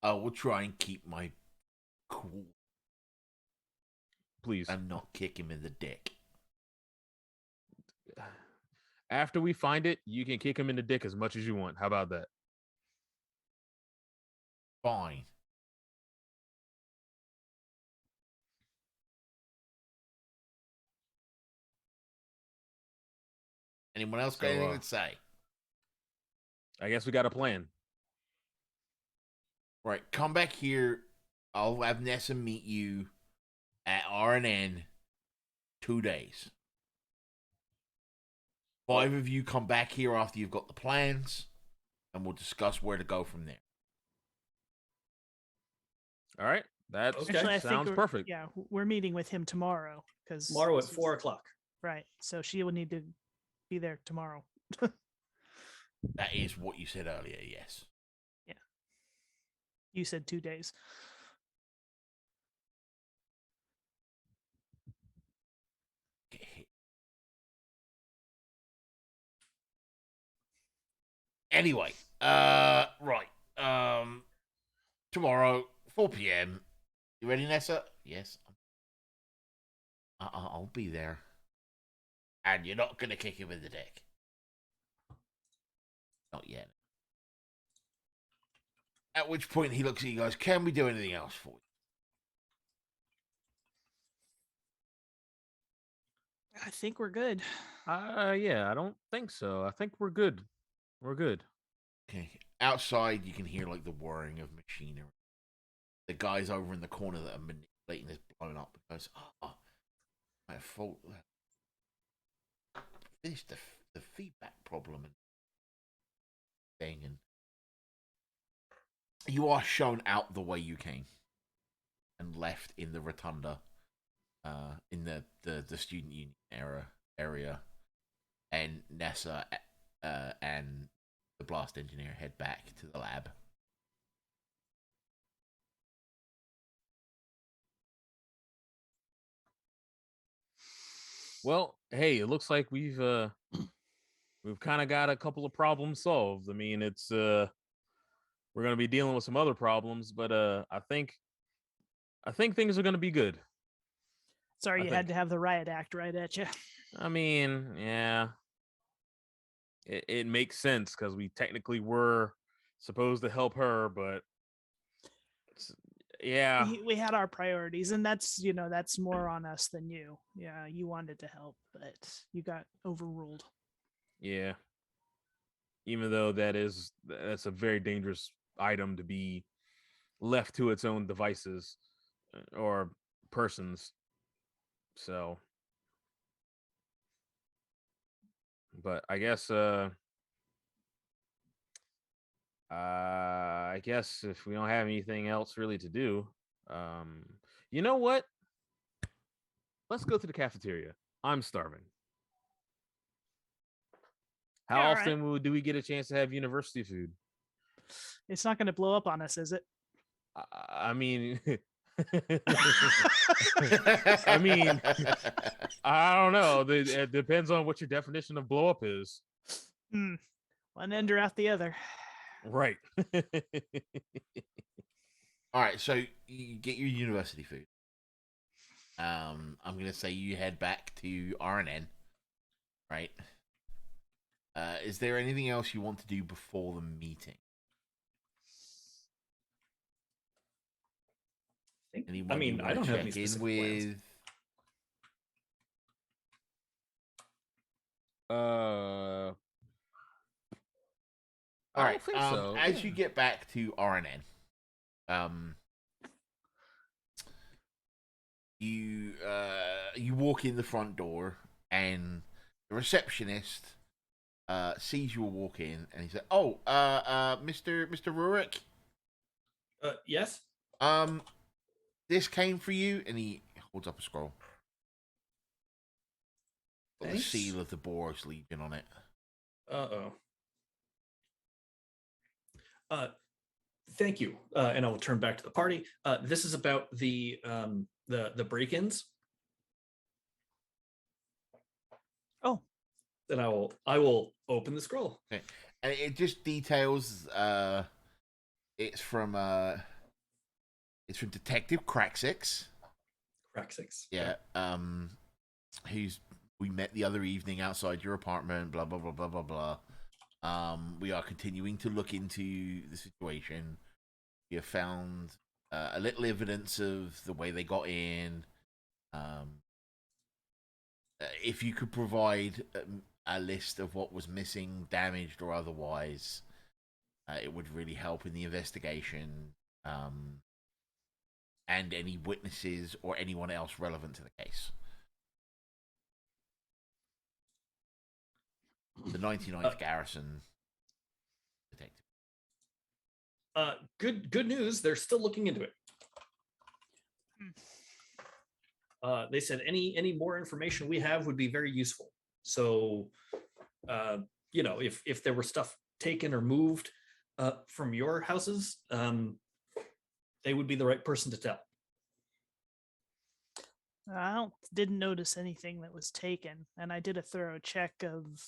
I will try and keep my cool. Please. And not kick him in the dick. After we find it, you can kick him in the dick as much as you want. How about that? Fine. Anyone else got anything to say? I guess we got a plan. Right, come back here. I'll have Nessa meet you at RNN 2 days. 5 of you come back here after you've got the plans, and we'll discuss where to go from there. All right. That Okay. sounds perfect. Yeah, we're meeting with him tomorrow. Tomorrow at 4 o'clock. Right. So she will need to be there tomorrow. That is what you said earlier, yes. Yeah. You said 2 days. Anyway, right. Tomorrow, 4 p.m. You ready, Nessa? Yes. I'll be there. And you're not gonna kick him in the dick. Not yet. At which point he looks at you guys, can we do anything else for you? I think we're good. Yeah, I don't think so. I think we're good. We're good. Okay. Outside, you can hear like the whirring of machinery. The guys over in the corner that are manipulating this blown up because, my fault. Finished the feedback problem and thing, and you are shown out the way you came and left in the rotunda, in the student union area, and Nessa and the blast engineer head back to the lab. Well, hey, it looks like we've kind of got a couple of problems solved. I mean, it's we're going to be dealing with some other problems, but I think things are going to be good. Sorry, you had to have the riot act right at you. I mean, yeah, it makes sense because we technically were supposed to help her, but yeah, we had our priorities, and that's that's more on us than you. Yeah, you wanted to help, but you got overruled. Yeah. Even though that's a very dangerous item to be left to its own devices or persons. So, but I guess if we don't have anything else really to do, you know what? Let's go to the cafeteria. I'm starving. How often do we get a chance to have university food? It's not going to blow up on us, is it? I mean, I mean, I don't know. It depends on what your definition of blow up is. One end or out the other. Right. All right, so you get your university food. I'm gonna say you head back to RNN, right? Is there anything else you want to do before the meeting? Anyone you I want don't to have any check in specific plans. with? I All right. don't think so. As you get back to RNN, you walk in the front door, and the receptionist sees you walk in, and he said, "Oh, Mr. Ruric, Yes. this came for you," and he holds up a scroll. Got the Thanks. seal of the Boros Legion on it. Thank you. And I will turn back to the party. This is about the break-ins. Oh, Then I will open the scroll. Okay. And it just details. It's from Detective Crack6. Crack6. Yeah. Who's we met the other evening outside your apartment. Blah blah blah blah blah blah. We are continuing to look into the situation. We have found a little evidence of the way they got in. If you could provide a list of what was missing, damaged, or otherwise, it would really help in the investigation. And any witnesses or anyone else relevant to the case. The 99th Garrison Detective. Good news. They're still looking into it. They said any more information we have would be very useful. So, if there were stuff taken or moved from your houses, they would be the right person to tell. I didn't notice anything that was taken, and I did a thorough check of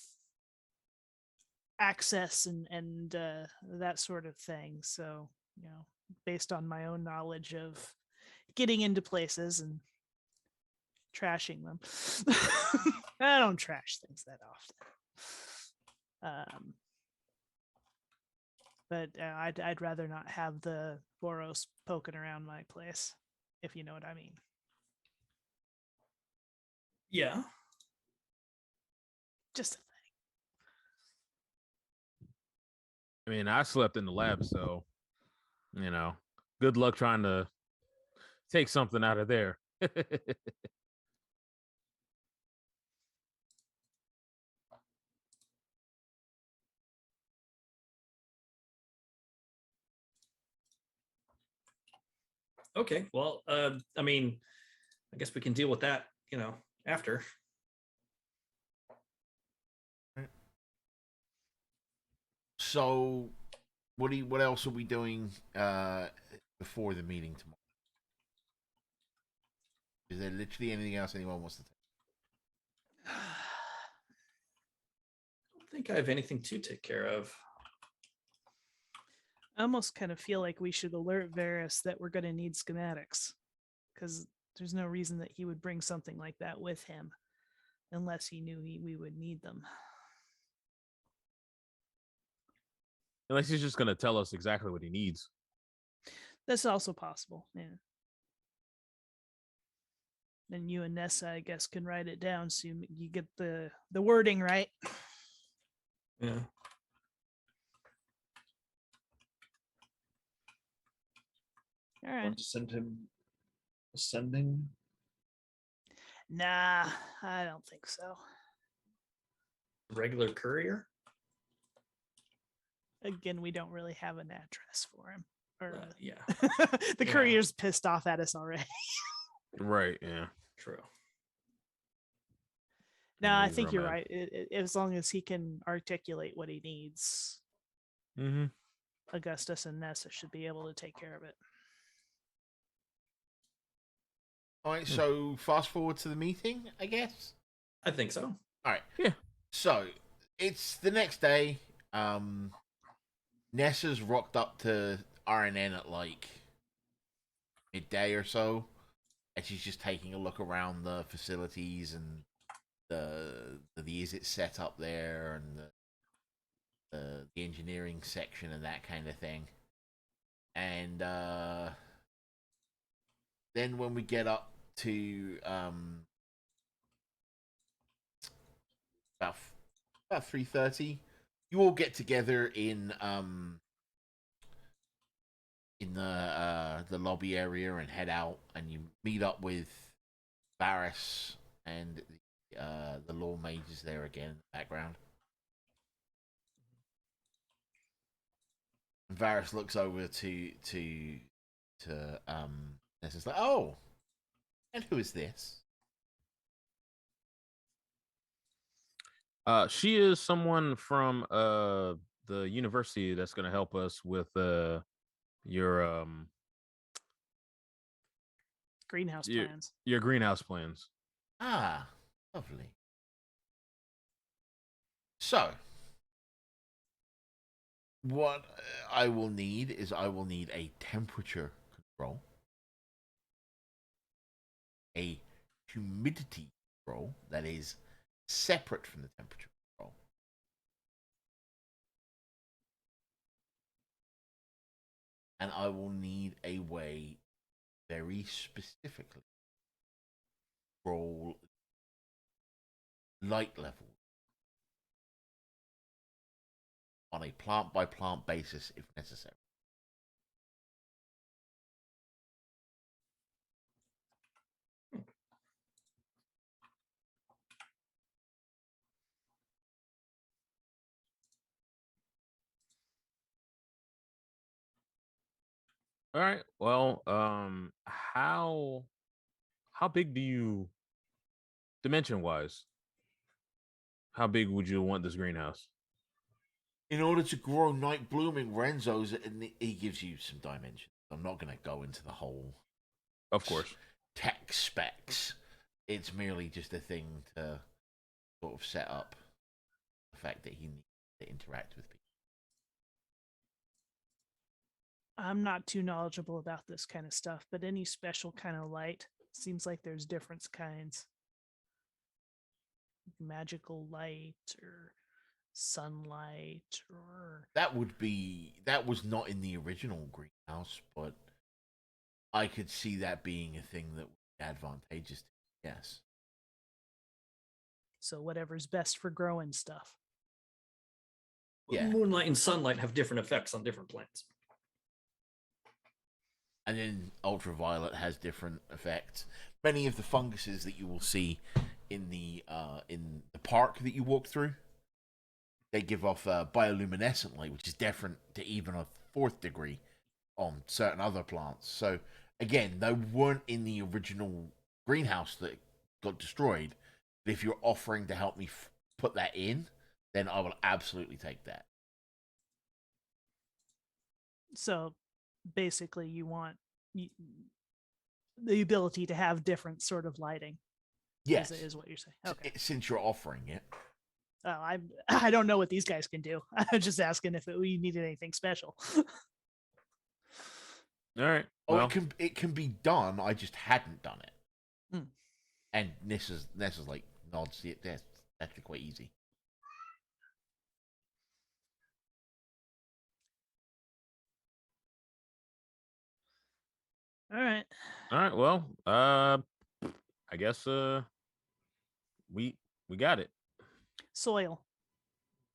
access and that sort of thing. So, based on my own knowledge of getting into places and trashing them, I don't trash things that often. But I'd rather not have the Boros poking around my place, if you know what I mean. Yeah. Just a thing. I mean, I slept in the lab, so good luck trying to take something out of there. Okay. Well, I guess we can deal with that, after. So, what else are we doing before the meeting tomorrow? Is there literally anything else anyone wants to take? I don't think I have anything to take care of. I almost kind of feel like we should alert Varys that we're going to need schematics, because there's no reason that he would bring something like that with him unless he knew we would need them. Unless he's just going to tell us exactly what he needs. That's also possible, yeah. Then you and Nessa, I guess, can write it down so you get the wording right. Yeah. All right. Want to send him ascending? Nah, I don't think so. Regular courier? Again, we don't really have an address for him. Or yeah. The courier's pissed off at us already. Right, yeah. True. No, I think you're right. As long as he can articulate what he needs, Augustus and Nessa should be able to take care of it. All right, so fast forward to the meeting, I guess. I think so. All right. Yeah. So it's the next day. Nessa's rocked up to RNN at like midday or so. and she's just taking a look around the facilities and the Izzet set up there and the engineering section and that kind of thing. And then when we get up to about 3:30, you all get together in the lobby area and head out, and you meet up with Varys and the law mages there again in the background. And Varys looks over to Ness, is like, oh, and who is this? She is someone from the university that's going to help us with your Greenhouse your, plans. your greenhouse plans. Ah, lovely. So, what I will need is a temperature control, a humidity control that is separate from the temperature control, and I will need a way very specifically control light level on a plant by plant basis if necessary. All right. Well, how big do you, dimension wise, how big would you want this greenhouse? In order to grow night blooming Renzo's, he gives you some dimensions. I'm not going to go into the whole Of course. tech specs. It's merely just a thing to sort of set up the fact that he needs to interact with people. I'm not too knowledgeable about this kind of stuff, but any special kind of light seems like there's different kinds. Magical light or sunlight or That was not in the original greenhouse, but I could see that being a thing that would be advantageous to me, yes. so whatever's best for growing stuff. Yeah. Moonlight and sunlight have different effects on different plants. And then ultraviolet has different effects. Many of the funguses that you will see in the park that you walk through, they give off bioluminescent light, which is different to even a 4th degree on certain other plants. So again, they weren't in the original greenhouse that got destroyed. But if you're offering to help me put that in, then I will absolutely take that. So basically you want the ability to have different sort of lighting. Yes, is what you're saying. Okay. Since you're offering it. Oh, I don't know what these guys can do. I'm just asking if we needed anything special. All right. Oh, Well, it can be done. I just hadn't done it. Hmm. And Nessa's like nods. That's actually quite easy. All right. all right. Well, I guess we got it. Soil.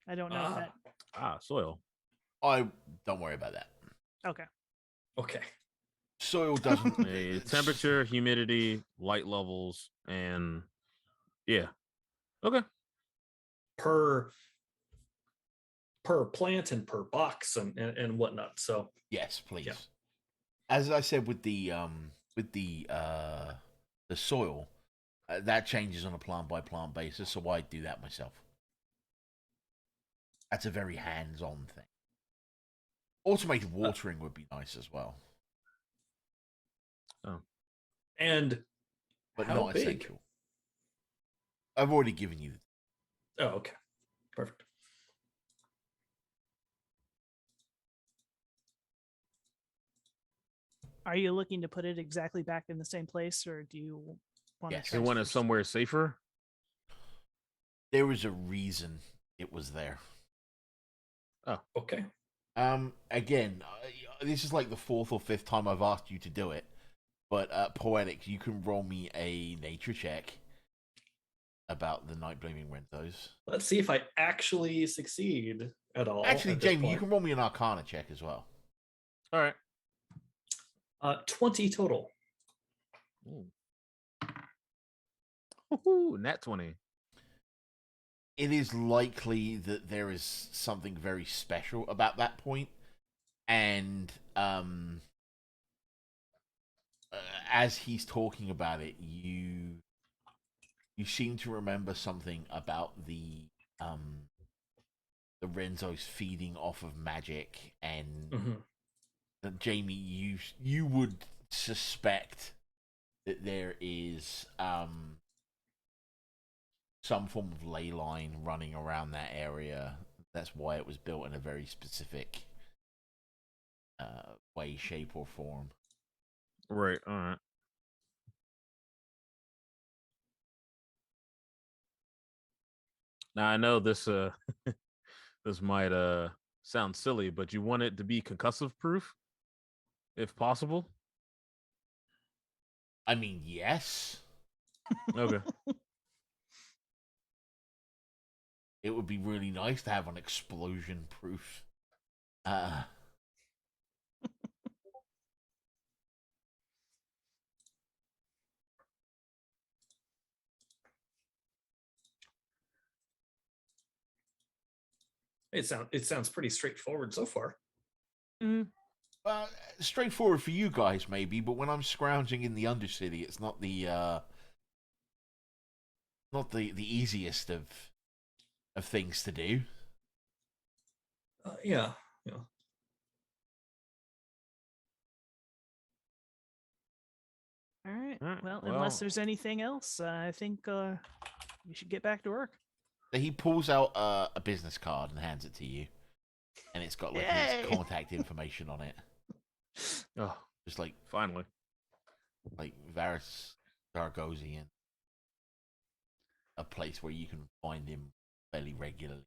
I don't know if that. Soil. I don't worry about that. Okay. Okay. Soil doesn't. Temperature, humidity, light levels, and yeah. Okay. Per plant and per box and whatnot. So Yes, please. Yeah. As I said with the soil, that changes on a plant by plant basis, so I do that myself. That's a very hands-on thing. Automated watering would be nice as well. Oh. And But how not big? essential. I've already given you. Oh, okay. Perfect. Are you looking to put it exactly back in the same place, or do you want Yes. to You want it transfer? somewhere safer? There was a reason it was there. Okay. Again, this is like the 4th or 5th time I've asked you to do it, but Poetics, you can roll me a nature check about the Night Blaming Rentos. Let's see if I actually succeed at all. Actually, at this Jamie, you point. can roll me an Arcana check as well. All right. 20 total. Ooh, nat 20. It is likely that there is something very special about that point, and as he's talking about it, you seem to remember something about the Renzos feeding off of magic, and Jamie, you would suspect that there is some form of ley line running around that area. That's why it was built in a very specific way, shape, or form. Right. All right. Now I know this this might sound silly, but you want it to be concussive proof, if possible. I mean, yes. Okay. It would be really nice to have an explosion proof. It sounds pretty straightforward so far. Straightforward for you guys, maybe, but when I'm scrounging in the Undercity, it's not the easiest of things to do. Yeah. All right. All right, Well, well- unless there's anything else, I think we should get back to work. So he pulls out a business card and hands it to you, and it's got like Yay! his contact information on it, Oh, just like finally. Varys Dargosian, a place where you can find him fairly regularly.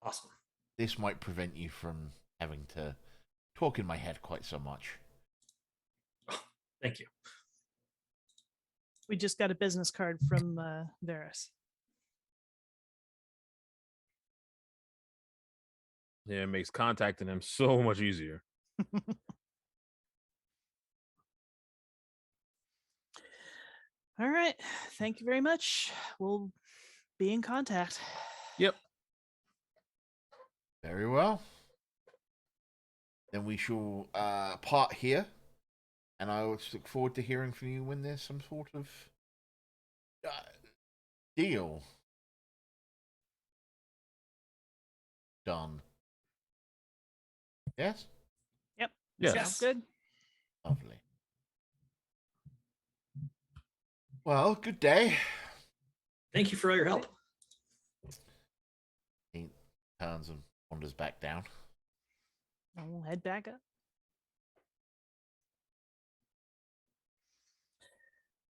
Awesome. This might prevent you from having to talk in my head quite so much. Thank you. We just got a business card from Varys. Yeah, it makes contacting him so much easier. All right. Thank you very much. We'll be in contact. Yep. Very well. Then we shall part here, and I look forward to hearing from you when there's some sort of deal done. Yes? Yep. Yes. Sounds good. Lovely. Well, good day. Thank you for all your help. He turns and wanders back down. We'll head back up.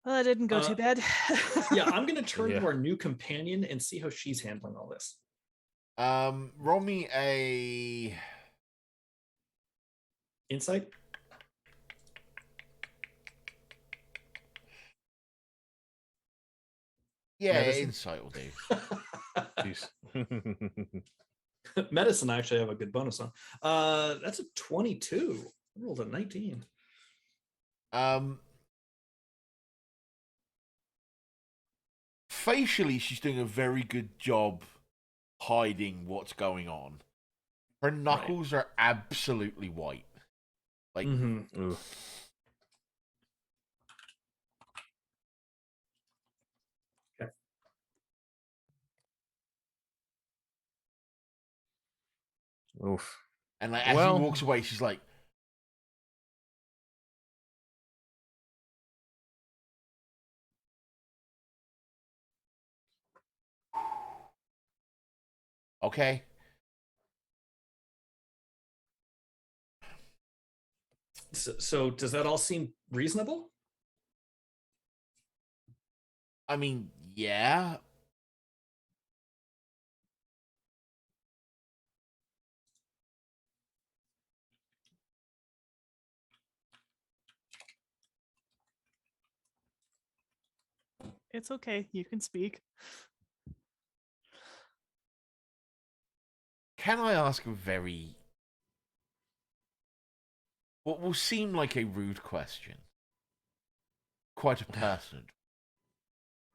Well, that didn't go too bad. Yeah, I'm going to turn Yeah. to our new companion and see how she's handling all this. Roll me a Insight? Medicine? insight will do. Jeez. Medicine, I actually have a good bonus on. That's a 22. I rolled a 19. Facially, she's doing a very good job hiding what's going on. Her knuckles are absolutely white. Like, Ooh. Okay. Oof. and like as Well- he walks away, she's like, okay. So does that all seem reasonable? I mean, yeah. It's okay. You can speak. Can I ask a what will seem like a rude question? Quite a pertinent.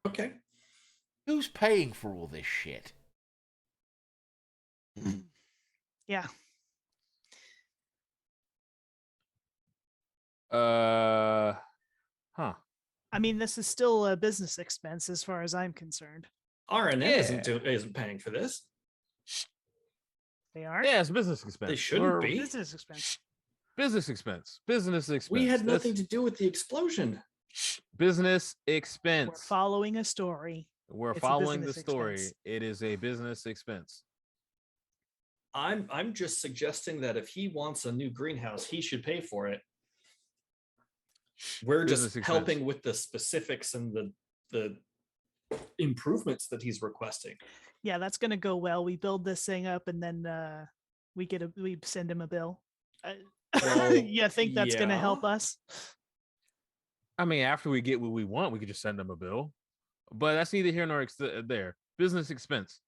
Okay. Who's paying for all this shit? Yeah. Huh. I mean, this is still a business expense as far as I'm concerned. RNN Yeah. isn't paying for this. They are? Yeah, it's business expense. They shouldn't be. Business expense. Business expense. Business expense. We had nothing to do with the explosion. Business We're expense. following a story. We're It's a following the business story. expense. It is a business expense. I'm just suggesting that if he wants a new greenhouse, he should pay for it. We're Business just expense. helping with the specifics and the improvements that he's requesting. Yeah, that's gonna go well. We build this thing up and then we send him a bill. Well, you think that's gonna help yeah. us? I mean, after we get what we want, we could just send them a bill. But that's neither here nor there. Business expense.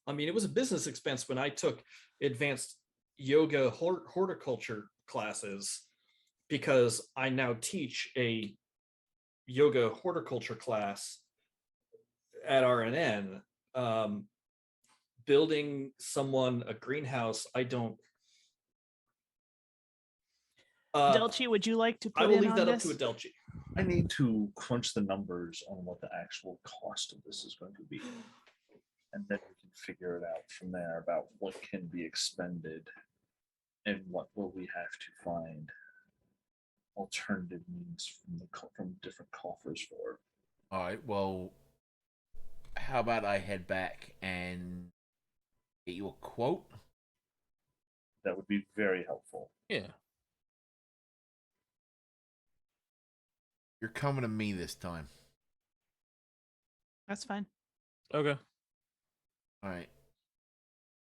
I mean, it was a business expense when I took advanced yoga horticulture classes because I now teach a yoga horticulture class at RNN. Building someone a greenhouse, I don't. Adelchi, would you like to put I will in leave on that this? up to Adelchi. I need to crunch the numbers on what the actual cost of this is going to be. And then we can figure it out from there about what can be expended and what will we have to find alternative means from different coffers for. All right. Well, how about I head back and get you a quote? That would be very helpful. Yeah. You're coming to me this time. That's fine. Okay. All right.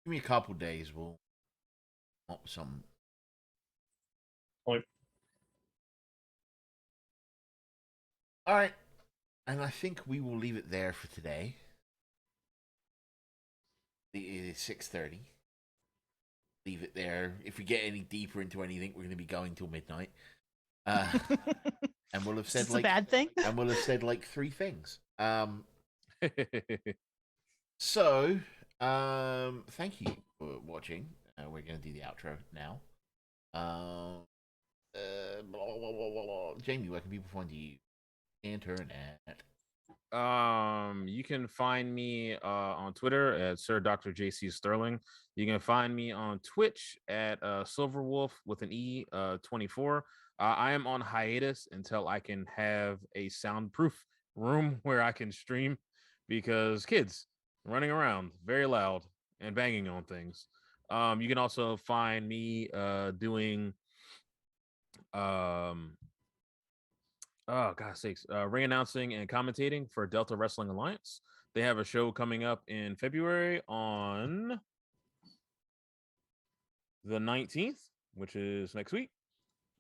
Give me a couple days. We'll come up with something. Point. All right. And I think we will leave it there for today. It is 6:30. Leave it there. If we get any deeper into anything, we're going to be going till midnight. And we'll have said a bad thing. And we'll have said like 3 things. So, thank you for watching. We're going to do the outro now. Jamie, where can people find you? Internet. You can find me on Twitter at Sir Dr. JC Sterling. You can find me on Twitch at Silverwolf with an E 24. I am on hiatus until I can have a soundproof room where I can stream because kids running around very loud and banging on things. You can also find me doing oh God's sakes, ring announcing and commentating for Delta Wrestling Alliance. They have a show coming up in February on the 19th, which is next week.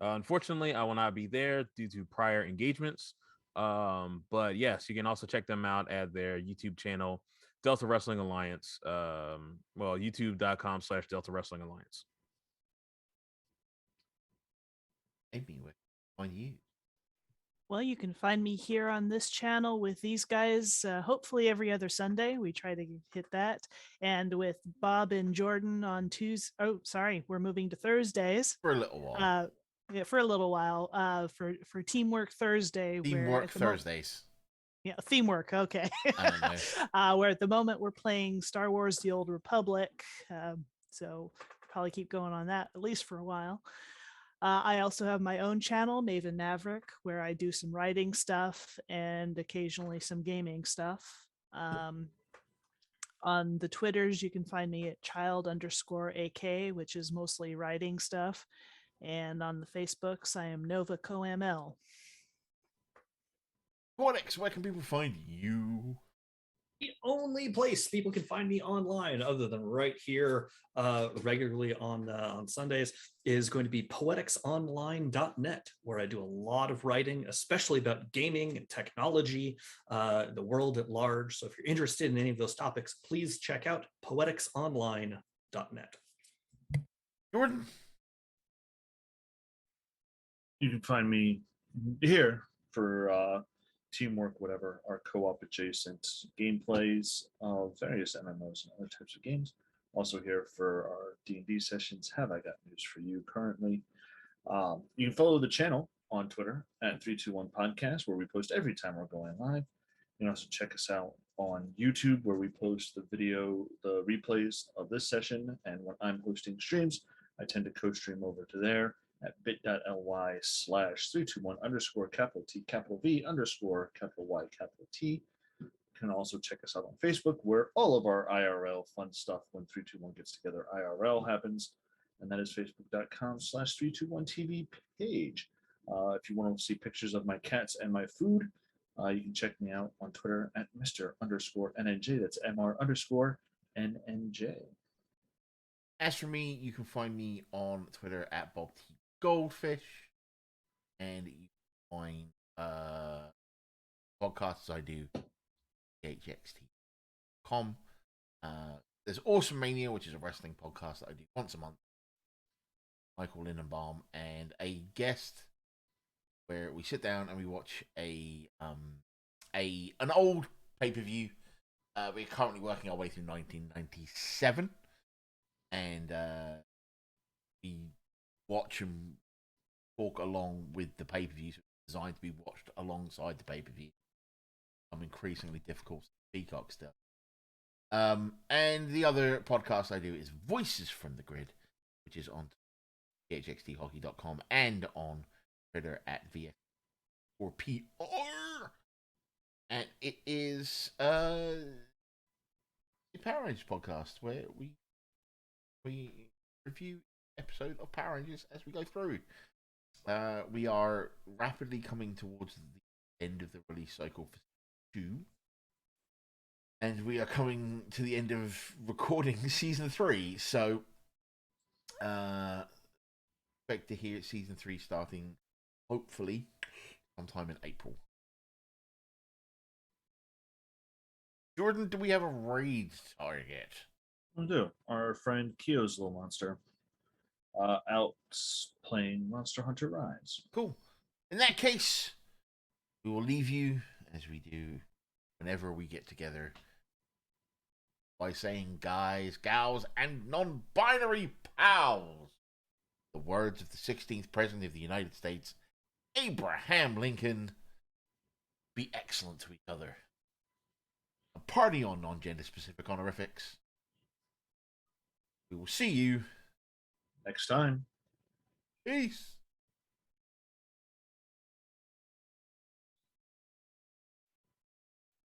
Unfortunately, I will not be there due to prior engagements. But yes, you can also check them out at their YouTube channel, Delta Wrestling Alliance. YouTube.com/Delta Wrestling Alliance. Amy, where can I find you? Well, you can find me here on this channel with these guys, hopefully every other Sunday. We try to hit that. And with Bob and Jordan on Tuesday. Oh, sorry, we're moving to Thursdays. For a little while. Yeah, for a little while. For Teamwork Thursday. Teamwork Thursdays. Yeah, Themework. Okay. I don't know. Where at the moment we're playing Star Wars: The Old Republic. So probably keep going on that at least for a while. I also have my own channel, Maven Maverick, where I do some writing stuff and occasionally some gaming stuff. On the Twitters, you can find me at child_AK, which is mostly writing stuff. And on the Facebooks, I am Nova CoML. Poetics, where can people find you? The only place people can find me online, other than right here regularly on Sundays, is going to be poeticsonline.net, where I do a lot of writing, especially about gaming and technology, the world at large. So if you're interested in any of those topics, please check out poeticsonline.net. Jordan? You can find me here for teamwork, whatever, our co-op adjacent gameplays of various MMOs and other types of games. Also here for our D&D sessions. Have I got news for you currently? You can follow the channel on Twitter at 321 Podcast, where we post every time we're going live. You can also check us out on YouTube, where we post the replays of this session. And when I'm hosting streams, I tend to co-stream over to there at bit.ly/321_T_V_Y_T. You can also check us out on Facebook, where all of our IRL fun stuff when 321 gets together IRL happens. And that is facebook.com/321TV page. If you want to see pictures of my cats and my food, you can check me out on Twitter at Mr_NNJ. That's MR_NNJ. As for me, you can find me on Twitter at BobTGoldfish. And you can find podcasts I do HXT.com. There's Awesome Mania, which is a wrestling podcast that I do once a month. Michael Lindenbaum and a guest where we sit down and we watch an old pay-per-view. We're currently working our way through 1997, and we watch and talk along with the pay-per-views designed to be watched alongside the pay-per-view. I'm increasingly difficult to Peacock stuff. And the other podcast I do is Voices from the Grid, which is on thxthockey.com and on Twitter at VS4PR. And it is a Power Rangers podcast where we review episode of Power Rangers as we go through. We are rapidly coming towards the end of the release cycle for 2. And we are coming to the end of recording season 3. So expect to hear season 3 starting hopefully sometime in April. Jordan, do we have a raid target? We do. Our friend Kyo's little monster out playing Monster Hunter Rise. Cool. In that case, we will leave you as we do whenever we get together by saying guys, gals, and non-binary pals. The words of the 16th President of the United States, Abraham Lincoln. Be excellent to each other. A party on non-gender specific honorifics. We will see you Next time. Peace.